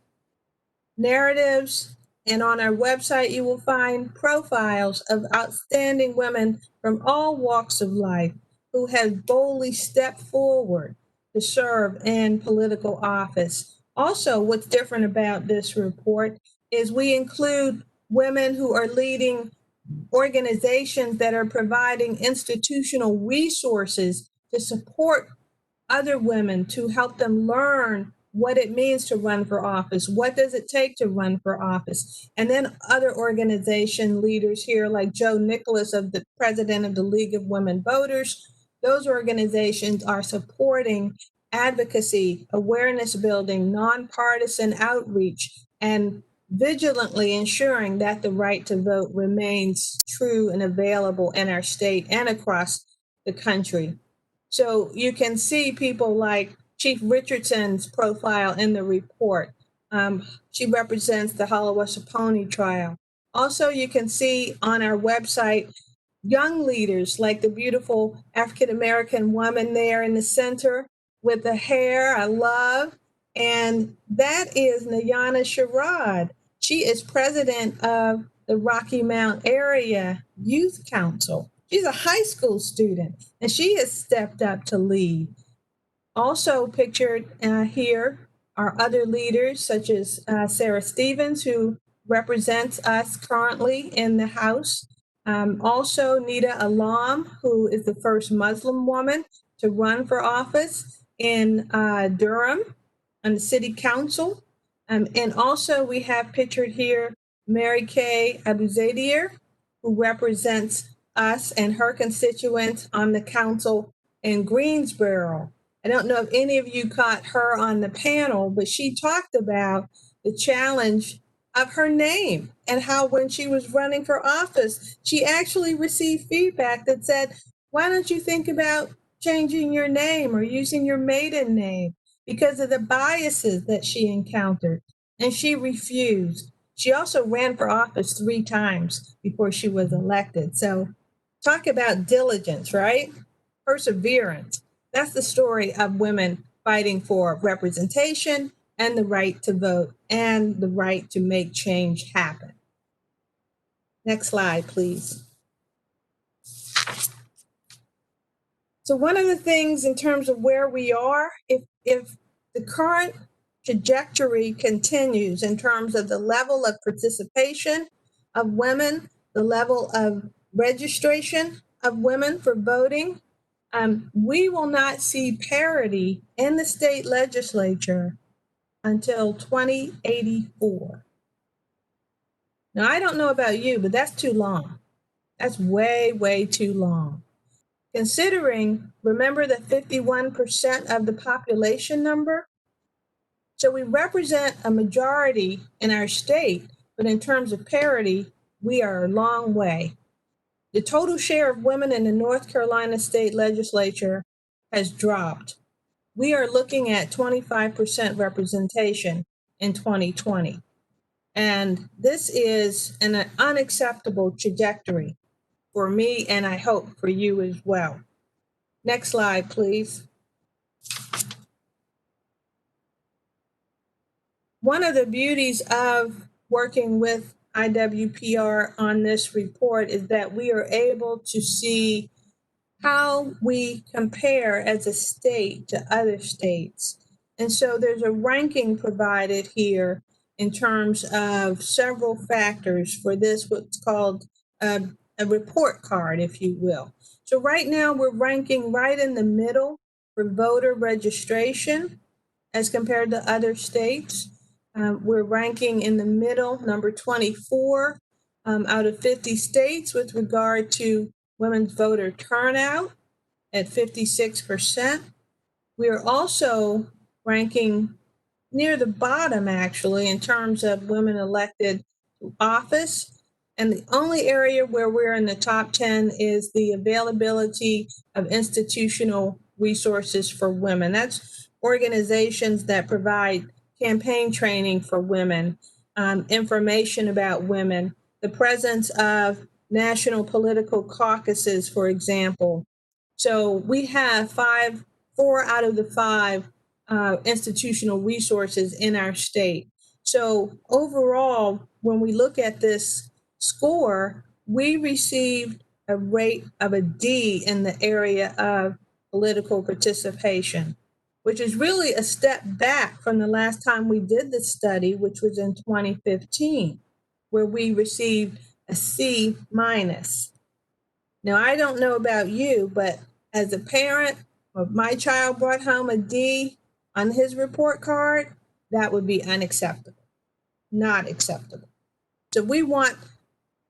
narratives, and on our website, you will find profiles of outstanding women from all walks of life who have boldly stepped forward to serve in political office. Also, what's different about this report is we include women who are leading organizations that are providing institutional resources to support other women, to help them learn what it means to run for office. What does it take to run for office? And then other organization leaders here, like Joe Nicholas, the president of the League of Women Voters. Those organizations are supporting advocacy, awareness building, nonpartisan outreach, and vigilantly ensuring that the right to vote remains true and available in our state and across the country. So you can see people like Chief Richardson's profile in the report. She represents the Hollowesaponi trial. Also, you can see on our website young leaders like the beautiful African-American woman there in the center, with the hair I love. And that is Nayana Sherrod. She is president of the Rocky Mount Area Youth Council. She's a high school student, and she has stepped up to lead. Also pictured here are other leaders such as Sarah Stevens, who represents us currently in the House. Also Nida Alam, who is the first Muslim woman to run for office in Durham on the city council. And also we have pictured here Mary Kay Abuzadir, who represents us and her constituents on the council in Greensboro. I don't know if any of you caught her on the panel, but she talked about the challenge of her name and how when she was running for office, she actually received feedback that said, why don't you think about changing your name or using your maiden name, because of the biases that she encountered. And she refused. She also ran for office 3 times before she was elected. So talk about diligence, right? Perseverance. That's the story of women fighting for representation and the right to vote and the right to make change happen. Next slide, please. So one of the things in terms of where we are, if the current trajectory continues in terms of the level of participation of women, the level of registration of women for voting, we will not see parity in the state legislature until 2084. Now, I don't know about you, but that's too long. That's way, way too long. Considering, remember the 51% of the population number? So we represent a majority in our state, but in terms of parity, we are a long way. The total share of women in the North Carolina state legislature has dropped. We are looking at 25% representation in 2020. And this is an unacceptable trajectory for me, and I hope for you as well. Next slide, please. One of the beauties of working with IWPR on this report is that we are able to see how we compare as a state to other states. And so there's a ranking provided here in terms of several factors for this, what's called a report card, if you will. So right now we're ranking right in the middle for voter registration as compared to other states. We're ranking in the middle, number 24 out of 50 states with regard to women's voter turnout at 56%. We are also ranking near the bottom, actually, in terms of women elected to office. And the only area where we're in the top 10 is the availability of institutional resources for women. That's organizations that provide campaign training for women, information about women, the presence of national political caucuses, for example. So we have 4 out of the 5 institutional resources in our state. So overall, when we look at this score, we received a rate of a D in the area of political participation, which is really a step back from the last time we did the study, which was in 2015, where we received a C minus. Now, I don't know about you, but as a parent, if my child brought home a D on his report card, that would be unacceptable, not acceptable. So we want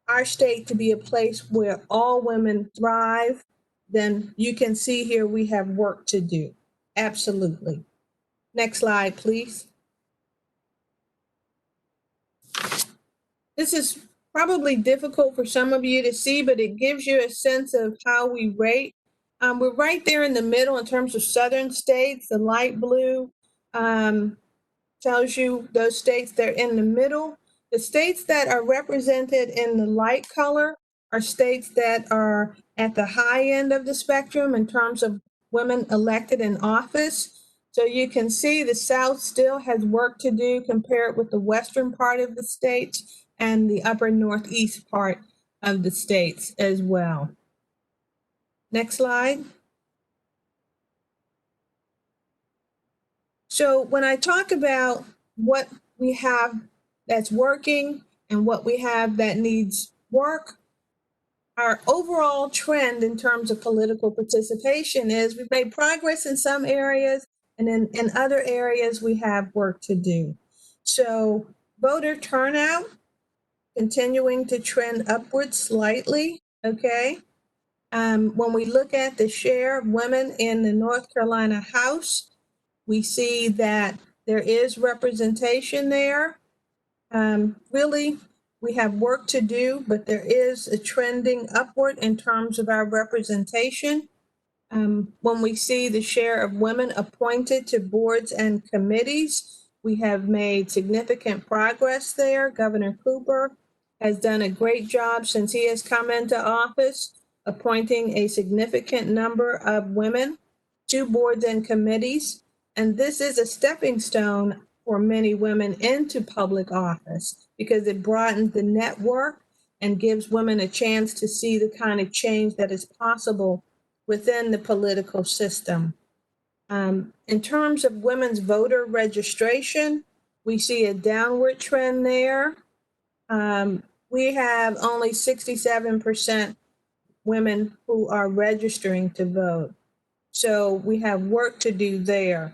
our state to be a place where all women thrive. Then you can see here we have work to do. Absolutely. Next slide, please. This is probably difficult for some of you to see, but it gives you a sense of how we rate. We're right there in the middle in terms of southern states. The light blue tells you those states that are in the middle. The states that are represented in the light color are states that are at the high end of the spectrum in terms of women elected in office. So you can see the South still has work to do compared with the western part of the states and the upper northeast part of the states as well. Next slide. So when I talk about what we have that's working and what we have that needs work, our overall trend in terms of political participation is we've made progress in some areas, and in other areas we have work to do. So voter turnout continuing to trend upwards slightly, okay? When we look at the share of women in the North Carolina House, we see that there is representation there. Really, we have work to do, but there is a trending upward in terms of our representation. When we see the share of women appointed to boards and committees, we have made significant progress there. Governor Cooper has done a great job since he has come into office, appointing a significant number of women to boards and committees. And this is a stepping stone for many women into public office because it broadens the network and gives women a chance to see the kind of change that is possible within the political system. In terms of women's voter registration, we see a downward trend there. We have only 67% women who are registering to vote. So we have work to do there.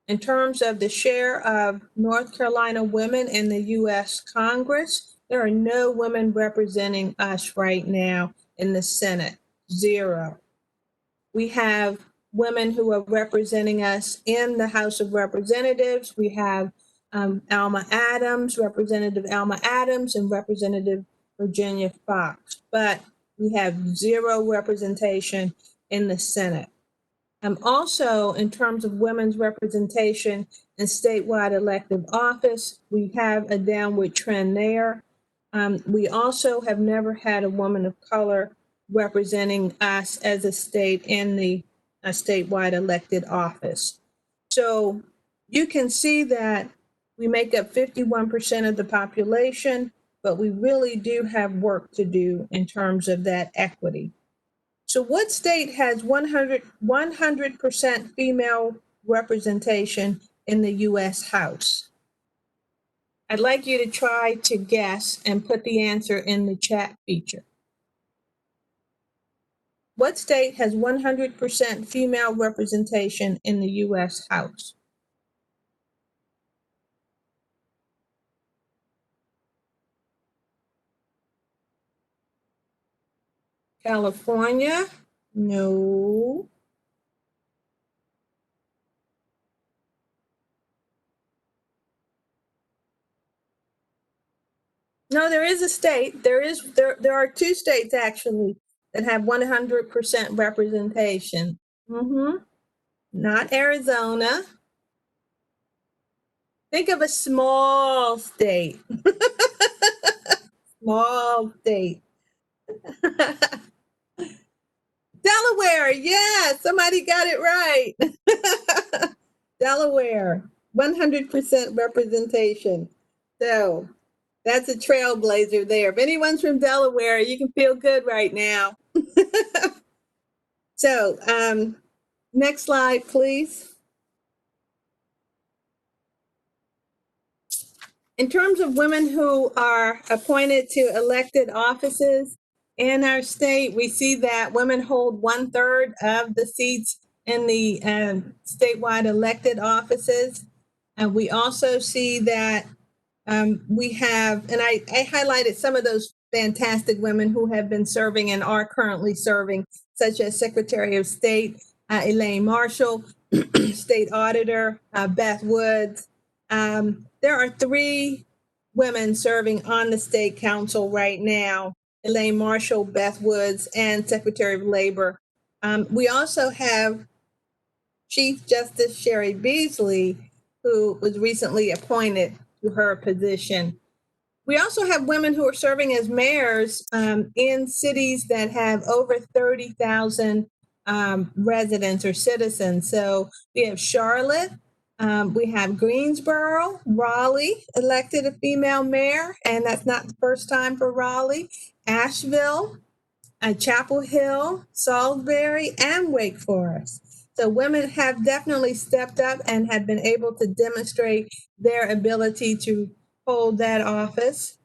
In terms of the share of North Carolina women in the U.S. Congress, there are no women representing us right now in the Senate, 0. We have women who are representing us in the House of Representatives. We have Alma Adams, Representative Alma Adams, and Representative Virginia Foxx, but we have 0 representation in the Senate. Also, in terms of women's representation in statewide elective office, we have a downward trend there. We also have never had a woman of color representing us as a state in the statewide elected office. So you can see that we make up 51% of the population, but we really do have work to do in terms of that equity. So what state has 100% female representation in the U.S. House? I'd like you to try to guess and put the answer in the chat feature. What state has 100% female representation in the U.S. House? California? No. No, there is a state. There are 2 states actually that have 100% representation. Not Arizona. Think of a small state. Small state. Delaware, yeah, somebody got it right. Delaware, 100% representation. So that's a trailblazer there. If anyone's from Delaware, you can feel good right now. So next slide, please. In terms of women who are appointed to elected offices in our state, we see that women hold 1/3 of the seats in the statewide elected offices. And we also see that we have, and I highlighted some of those fantastic women who have been serving and are currently serving, such as Secretary of State Elaine Marshall, State Auditor Beth Woods. There are 3 women serving on the state council right now: Elaine Marshall, Beth Woods, and Secretary of Labor. We also have Chief Justice Sherry Beasley, who was recently appointed to her position. We also have women who are serving as mayors in cities that have over 30,000 residents or citizens. So we have Charlotte, We have Greensboro, Raleigh elected a female mayor, and that's not the first time for Raleigh. Asheville, Chapel Hill, Salisbury, and Wake Forest. So women have definitely stepped up and have been able to demonstrate their ability to hold that office.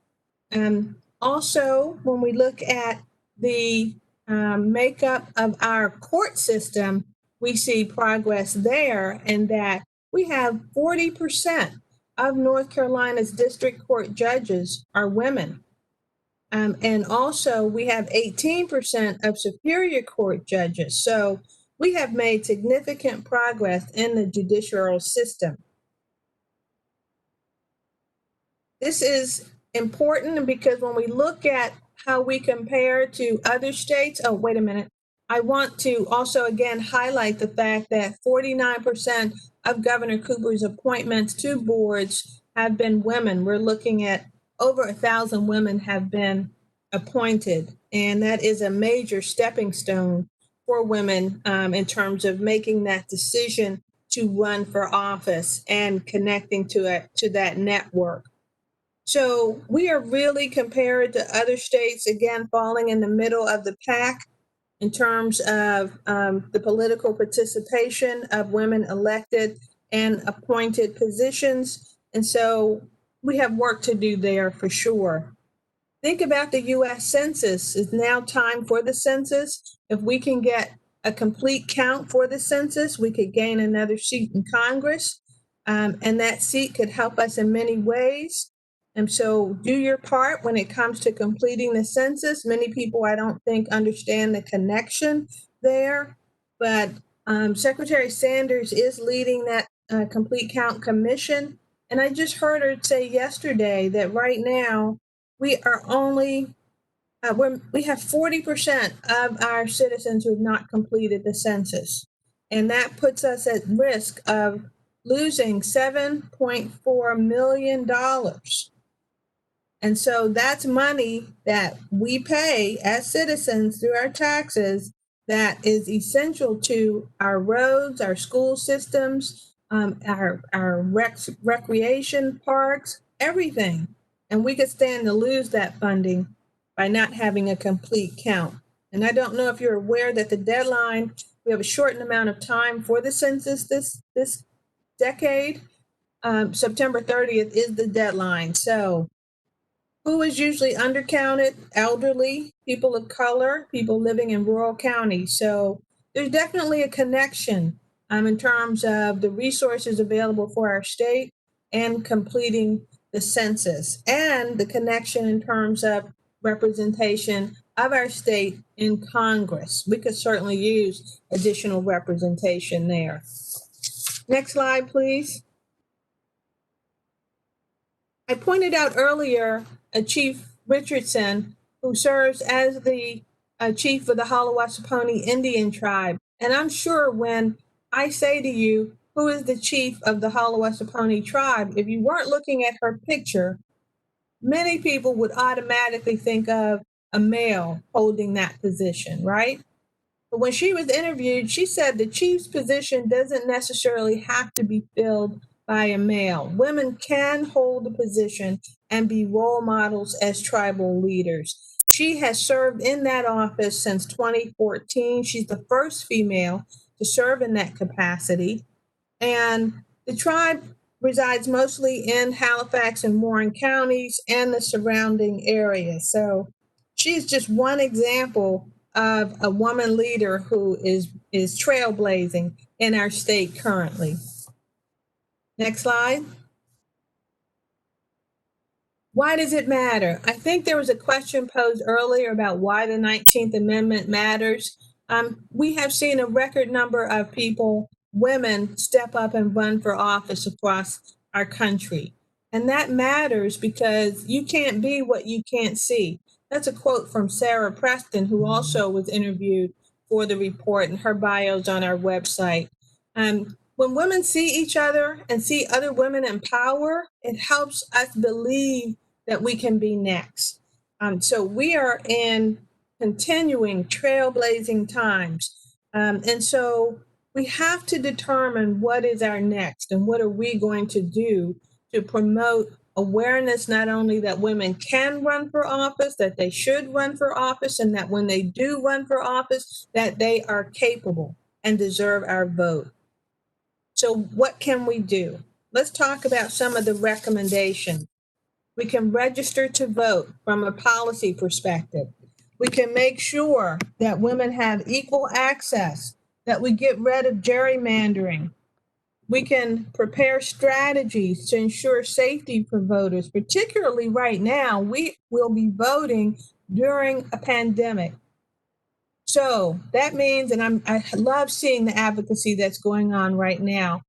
Also, when we look at the makeup of our court system, we see progress there in that we have 40% of North Carolina's district court judges are women. And also, we have 18% of Superior Court judges. So we have made significant progress in the judicial system. This is important because when we look at how we compare to other states, oh, wait a minute. I want to also again highlight the fact that 49% of Governor Cooper's appointments to boards have been women. We're looking at over 1,000 women have been appointed, and that is a major stepping stone for women in terms of making that decision to run for office and connecting to that network. So we are really, compared to other states, again, falling in the middle of the pack in terms of the political participation of women elected and appointed positions. And so we have work to do there for sure. Think about the US Census. It's now time for the census. If we can get a complete count for the census, we could gain another seat in Congress. And that seat could help us in many ways. And so do your part when it comes to completing the census. Many people, I don't think, understand the connection there. But Secretary Sanders is leading that Complete Count Commission. And I just heard her say yesterday that right now we are only, we have 40% of our citizens who have not completed the census. And that puts us at risk of losing $7.4 million. And so that's money that we pay as citizens through our taxes that is essential to our roads, our school systems, our recreation parks, everything. And we could stand to lose that funding by not having a complete count. And I don't know if you're aware that the deadline, we have a shortened amount of time for the census this decade. September 30th is the deadline. So who is usually undercounted? Elderly, people of color, people living in rural counties. So there's definitely a connection in terms of the resources available for our state and completing the census, and the connection in terms of representation of our state in Congress. We could certainly use additional representation there. Next slide, please. I pointed out earlier Chief Richardson, who serves as the chief of the Hallawasaponi Indian tribe. And I'm sure when I say to you, who is the chief of the Hallawasaponi tribe, if you weren't looking at her picture, many people would automatically think of a male holding that position, right? But when she was interviewed, she said the chief's position doesn't necessarily have to be filled by a male. Women can hold the position and be role models as tribal leaders. She has served in that office since 2014. She's the first female to serve in that capacity. And the tribe resides mostly in Halifax and Warren counties and the surrounding areas. So she's just one example of a woman leader who is trailblazing in our state currently. Next slide. Why does it matter? I think there was a question posed earlier about why the 19th Amendment matters. We have seen a record number of people, women, step up and run for office across our country. And that matters because you can't be what you can't see. That's a quote from Sarah Preston, who also was interviewed for the report, and her bio's on our website. When women see each other and see other women in power, it helps us believe that we can be next. So we are in continuing trailblazing times. And so we have to determine what is our next and what are we going to do to promote awareness, not only that women can run for office, that they should run for office, and that when they do run for office, that they are capable and deserve our vote. So what can we do? Let's talk about some of the recommendations. We can register to vote from a policy perspective. We can make sure that women have equal access, that we get rid of gerrymandering. We can prepare strategies to ensure safety for voters, particularly right now. We will be voting during a pandemic. So that means, and I love seeing the advocacy that's going on right now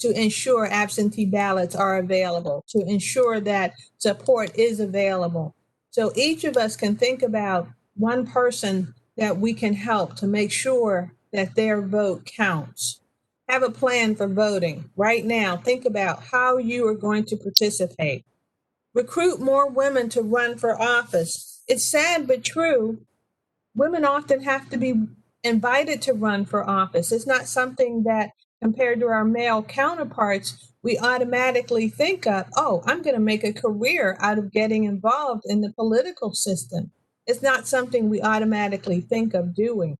to ensure absentee ballots are available, to ensure that support is available. So each of us can think about one person that we can help to make sure that their vote counts. Have a plan for voting right now. Think about how you are going to participate. Recruit more women to run for office. It's sad but true. Women often have to be invited to run for office. It's not something that, compared to our male counterparts, we automatically think of, oh, I'm going to make a career out of getting involved in the political system. It's not something we automatically think of doing.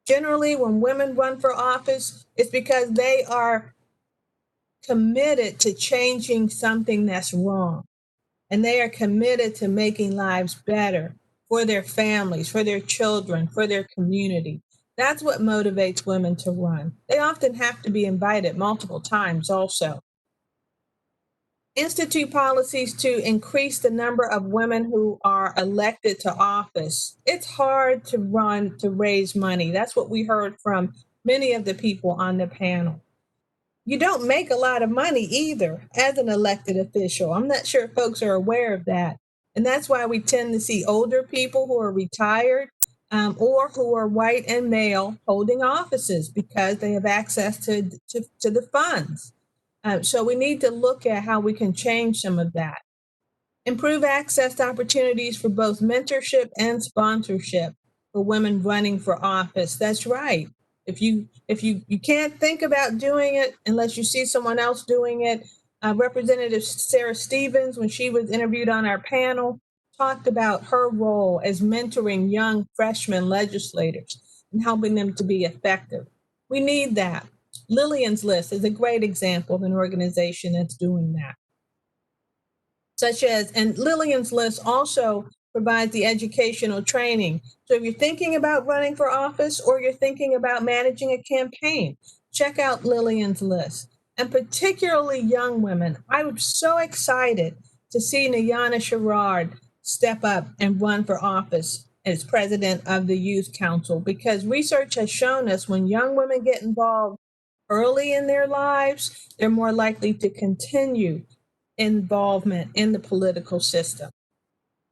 Generally, when women run for office, it's because they are committed to changing something that's wrong. And they are committed to making lives better for their families, for their children, for their community. That's what motivates women to run. They often have to be invited multiple times also. Institute policies to increase the number of women who are elected to office. It's hard to run to raise money. That's what we heard from many of the people on the panel. You don't make a lot of money either as an elected official. I'm not sure if folks are aware of that. And that's why we tend to see older people who are retired or who are white and male holding offices because they have access to the funds. So we need to look at how we can change some of that. Improve access to opportunities for both mentorship and sponsorship for women running for office. That's right. If you can't think about doing it unless you see someone else doing it, Representative Sarah Stevens, when she was interviewed on our panel, talked about her role as mentoring young freshman legislators and helping them to be effective. We need that. Lillian's List is a great example of an organization that's doing that. And Lillian's List also provides the educational training. So if you're thinking about running for office or you're thinking about managing a campaign, check out Lillian's List. And particularly young women, I was so excited to see Nayana Sherrod step up and run for office as president of the Youth Council, because research has shown us when young women get involved early in their lives, they're more likely to continue involvement in the political system.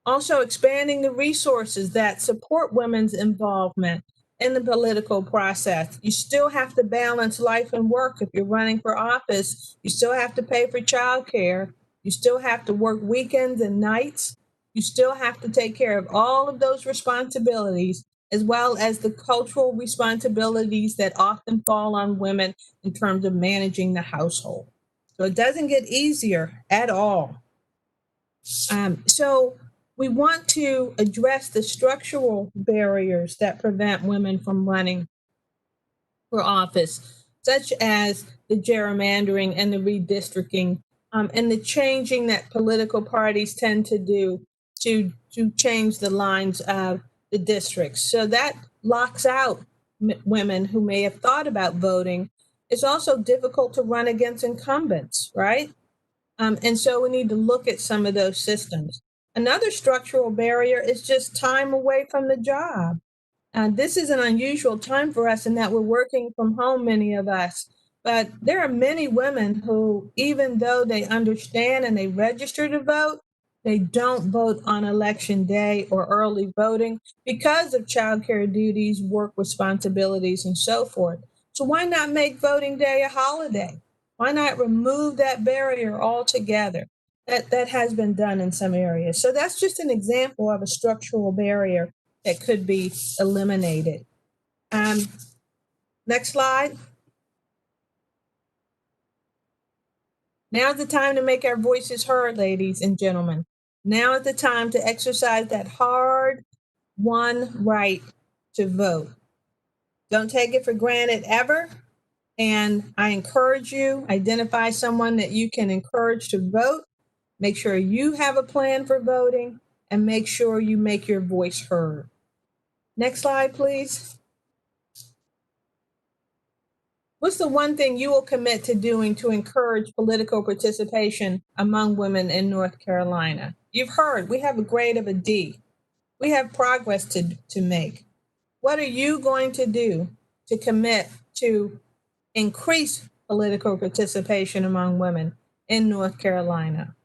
Also, expanding the resources that support women's involvement in the political process. You still have to balance life and work. If you're running for office, you still have to pay for childcare. You still have to work weekends and nights. You still have to take care of all of those responsibilities, as well as the cultural responsibilities that often fall on women in terms of managing the household. So it doesn't get easier at all. So we want to address the structural barriers that prevent women from running for office, such as the gerrymandering and the redistricting, and the changing that political parties tend to do to change the lines of the districts. So that locks out women who may have thought about voting. It's also difficult to run against incumbents, right? And so we need to look at some of those systems. Another structural barrier is just time away from the job. This is an unusual time for us in that we're working from home, many of us. But there are many women who, even though they understand and they register to vote, they don't vote on election day or early voting because of childcare duties, work responsibilities, and so forth. So why not make voting day a holiday? Why not remove that barrier altogether? That has been done in some areas. So that's just an example of a structural barrier that could be eliminated. Next slide. Now is the time to make our voices heard, ladies and gentlemen. Now is the time to exercise that hard-won right to vote. Don't take it for granted ever. And I encourage you, identify someone that you can encourage to vote. Make sure you have a plan for voting and make sure you make your voice heard. Next slide, please. What's the one thing you will commit to doing to encourage political participation among women in North Carolina? You've heard we have a grade of a D. We have progress to make. What are you going to do to commit to increase political participation among women in North Carolina?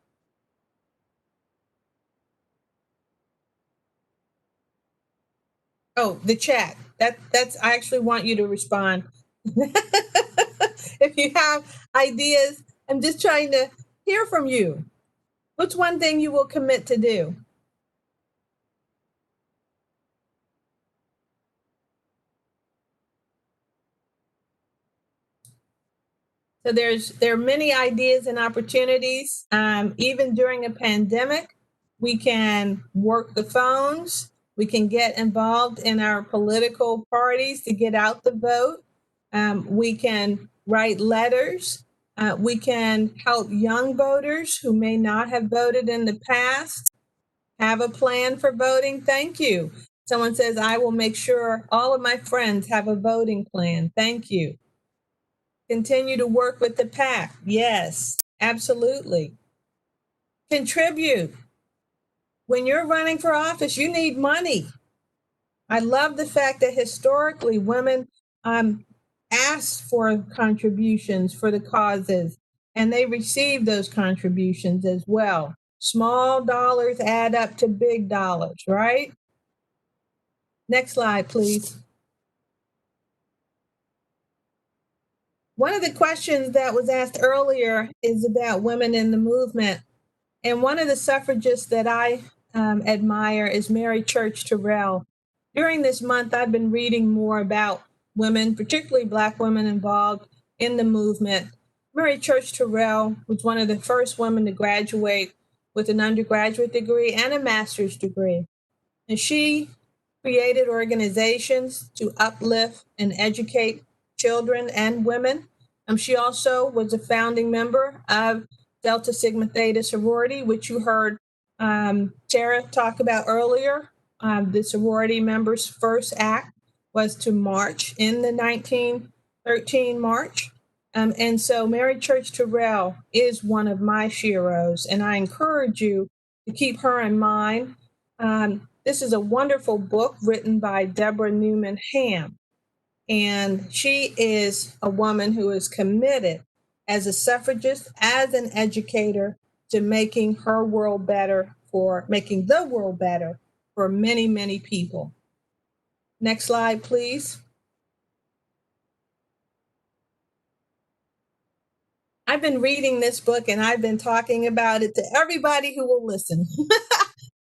Oh, the chat. That's I actually want you to respond. If you have ideas, I'm just trying to hear from you. What's one thing you will commit to do? So there are many ideas and opportunities. Even during a pandemic, we can work the phones. We can get involved in our political parties to get out the vote. We can write letters. We can help young voters who may not have voted in the past have a plan for voting. Thank you. Someone says, I will make sure all of my friends have a voting plan. Thank you. Continue to work with the PAC. Yes, absolutely. Contribute. When you're running for office, you need money. I love the fact that historically women asked for contributions for the causes, and they received those contributions as well. Small dollars add up to big dollars, right? Next slide, please. One of the questions that was asked earlier is about women in the movement. And one of the suffragists that I admire is Mary Church Terrell. During this month, I've been reading more about women, particularly Black women involved in the movement. Mary Church Terrell was one of the first women to graduate with an undergraduate degree and a master's degree. And she created organizations to uplift and educate children and women. She also was a founding member of Delta Sigma Theta sorority, which you heard Tara talk about earlier. The sorority members' first act was to march in the 1913 March. And so Mary Church Terrell is one of my sheroes, and I encourage you to keep her in mind. This is a wonderful book written by Deborah Newman Ham. And she is a woman who is committed as a suffragist, as an educator, to making her world better, for making the world better for many, many people. Next slide, please. I've been reading this book and I've been talking about it to everybody who will listen.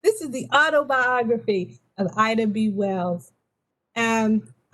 This is the autobiography of Ida B. Wells.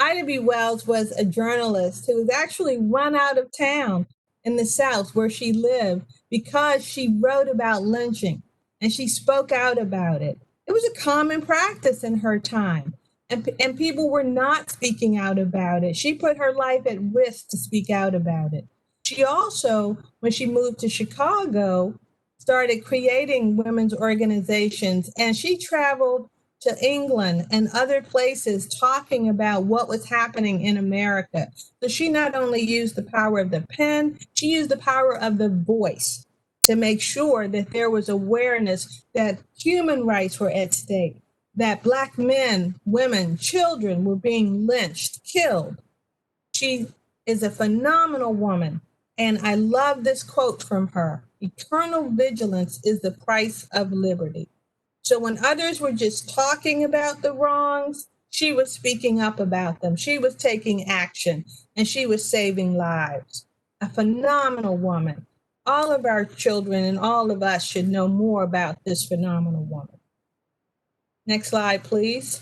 Ida B. Wells was a journalist who was actually run out of town in the South where she lived because she wrote about lynching and she spoke out about it. It was a common practice in her time, and people were not speaking out about it. She put her life at risk to speak out about it. She also, when she moved to Chicago, started creating women's organizations, and she traveled to England and other places talking about what was happening in America. So she not only used the power of the pen, she used the power of the voice to make sure that there was awareness that human rights were at stake, that Black men, women, children were being lynched, killed. She is a phenomenal woman. And I love this quote from her: eternal vigilance is the price of liberty. So when others were just talking about the wrongs, she was speaking up about them. She was taking action, and she was saving lives. A phenomenal woman. All of our children and all of us should know more about this phenomenal woman. Next slide, please.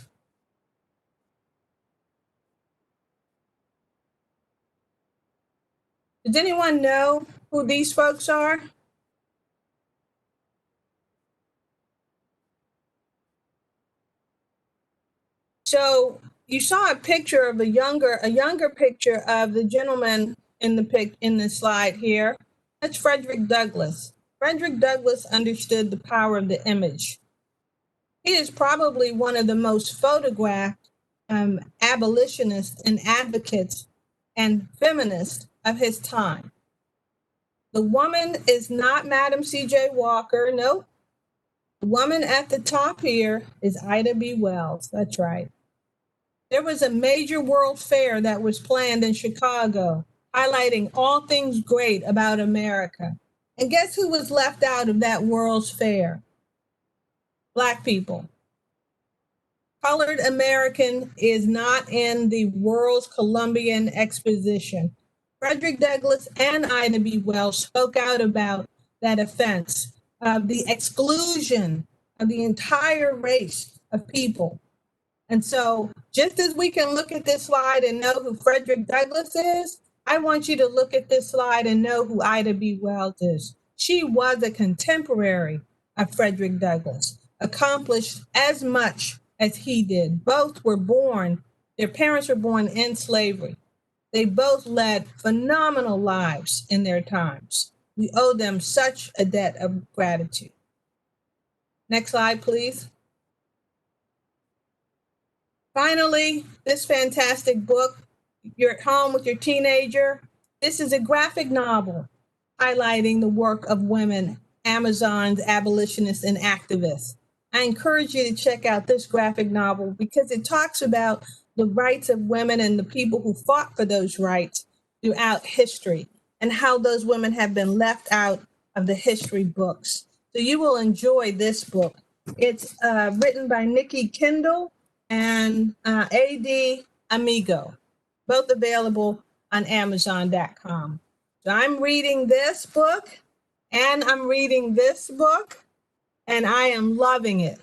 Does anyone know who these folks are? So you saw a picture of a younger picture of the gentleman in the slide here. That's Frederick Douglass. Frederick Douglass understood the power of the image. He is probably one of the most photographed abolitionists and advocates and feminists of his time. The woman is not Madam C.J. Walker. Nope. The woman at the top here is Ida B. Wells. That's right. There was a major world fair that was planned in Chicago, highlighting all things great about America. And guess who was left out of that World's Fair? Black people. Colored American is not in the World's Columbian Exposition. Frederick Douglass and Ida B. Wells spoke out about that offense of the exclusion of the entire race of people. And so just as we can look at this slide and know who Frederick Douglass is, I want you to look at this slide and know who Ida B. Wells is. She was a contemporary of Frederick Douglass, accomplished as much as he did. Both were born, their parents were born in slavery. They both led phenomenal lives in their times. We owe them such a debt of gratitude. Next slide, please. Finally, this fantastic book, you're at home with your teenager. This is a graphic novel highlighting the work of women, Amazons, abolitionists, and activists. I encourage you to check out this graphic novel because it talks about the rights of women and the people who fought for those rights throughout history and how those women have been left out of the history books. So you will enjoy this book. It's written by Nikki Kendall and A.D. Amigo, both available on Amazon.com. So I'm reading this book and I'm reading this book and I am loving it.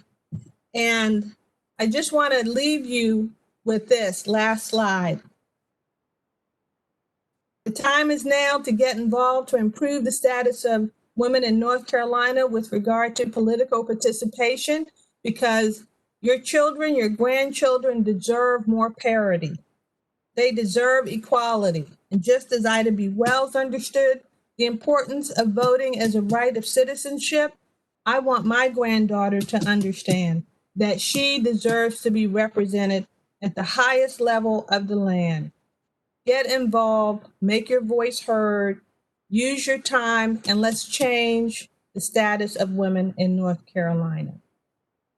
And I just want to leave you with this last slide. The time is now to get involved to improve the status of women in North Carolina with regard to political participation, because your children, your grandchildren deserve more parity. They deserve equality. And just as Ida B. Wells understood the importance of voting as a right of citizenship, I want my granddaughter to understand that she deserves to be represented at the highest level of the land. Get involved, make your voice heard, use your time, and let's change the status of women in North Carolina.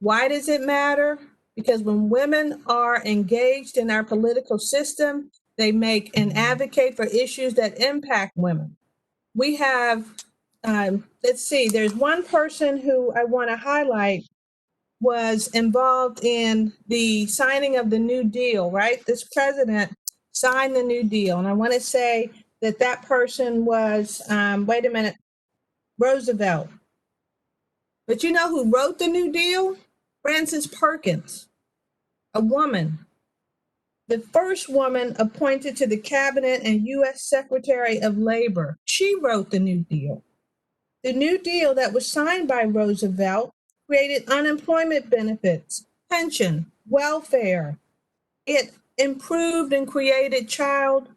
Why does it matter? Because when women are engaged in our political system, they make and advocate for issues that impact women. We have, let's see, there's one person who I want to highlight was involved in the signing of the New Deal, right? This president signed the New Deal. And I want to say that that person was, Roosevelt. But you know who wrote the New Deal? Frances Perkins, a woman. The first woman appointed to the cabinet and U.S. Secretary of Labor. She wrote the New Deal. The New Deal that was signed by Roosevelt created unemployment benefits, pension, welfare. It improved and created child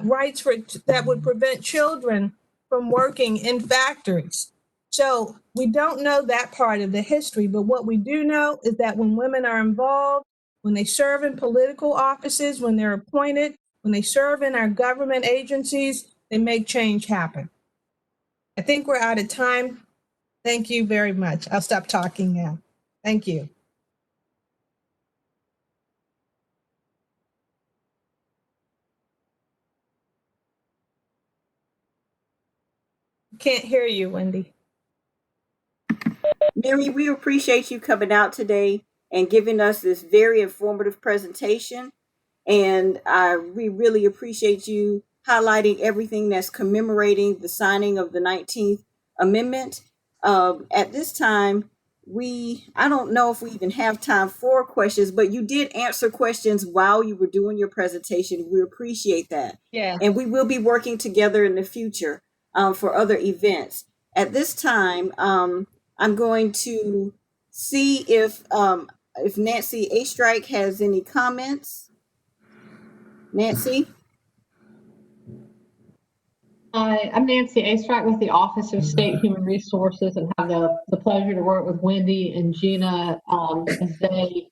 rights that would prevent children from working in factories. So we don't know that part of the history, but what we do know is that when women are involved, when they serve in political offices, when they're appointed, when they serve in our government agencies, they make change happen. I think we're out of time. Thank you very much. I'll stop talking now. Thank you. Can't hear you, Wendy. Mary, we appreciate you coming out today and giving us this very informative presentation. And we really appreciate you highlighting everything that's commemorating the signing of the 19th Amendment. At this time, I don't know if we even have time for questions, but you did answer questions while you were doing your presentation. We appreciate that. Yeah. And we will be working together in the future for other events. At this time, I'm going to see if if Nancy A. Strike has any comments. Nancy? Hi, I'm Nancy Astrike with the Office of State Human Resources and have the pleasure to work with Wendy and Gina as they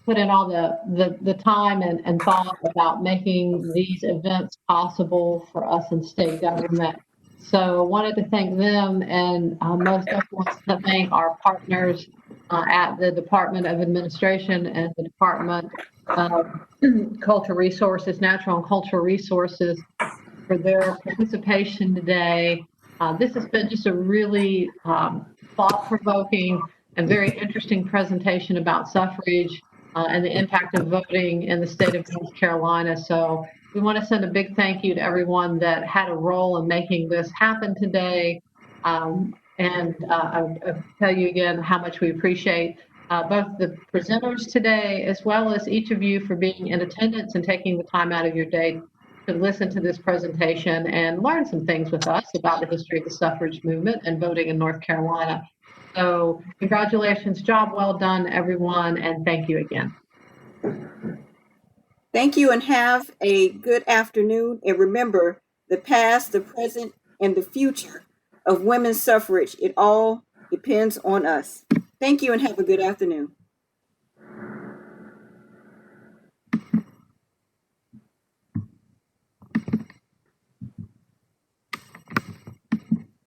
put in all the time and thought about making these events possible for us in state government. So wanted to thank them, and most definitely want to thank our partners at the Department of Administration and the Department of Cultural Resources, Natural and Cultural Resources, for their participation today. This has been just a really thought-provoking and very interesting presentation about suffrage and the impact of voting in the state of North Carolina. So we want to send a big thank you to everyone that had a role in making this happen today. I'll tell you again how much we appreciate both the presenters today, as well as each of you for being in attendance and taking the time out of your day to listen to this presentation and learn some things with us about the history of the suffrage movement and voting in North Carolina. So congratulations, job well done, everyone, and thank you again. Thank you and have a good afternoon. And remember, the past, the present, and the future of women's suffrage, it all depends on us. Thank you and have a good afternoon.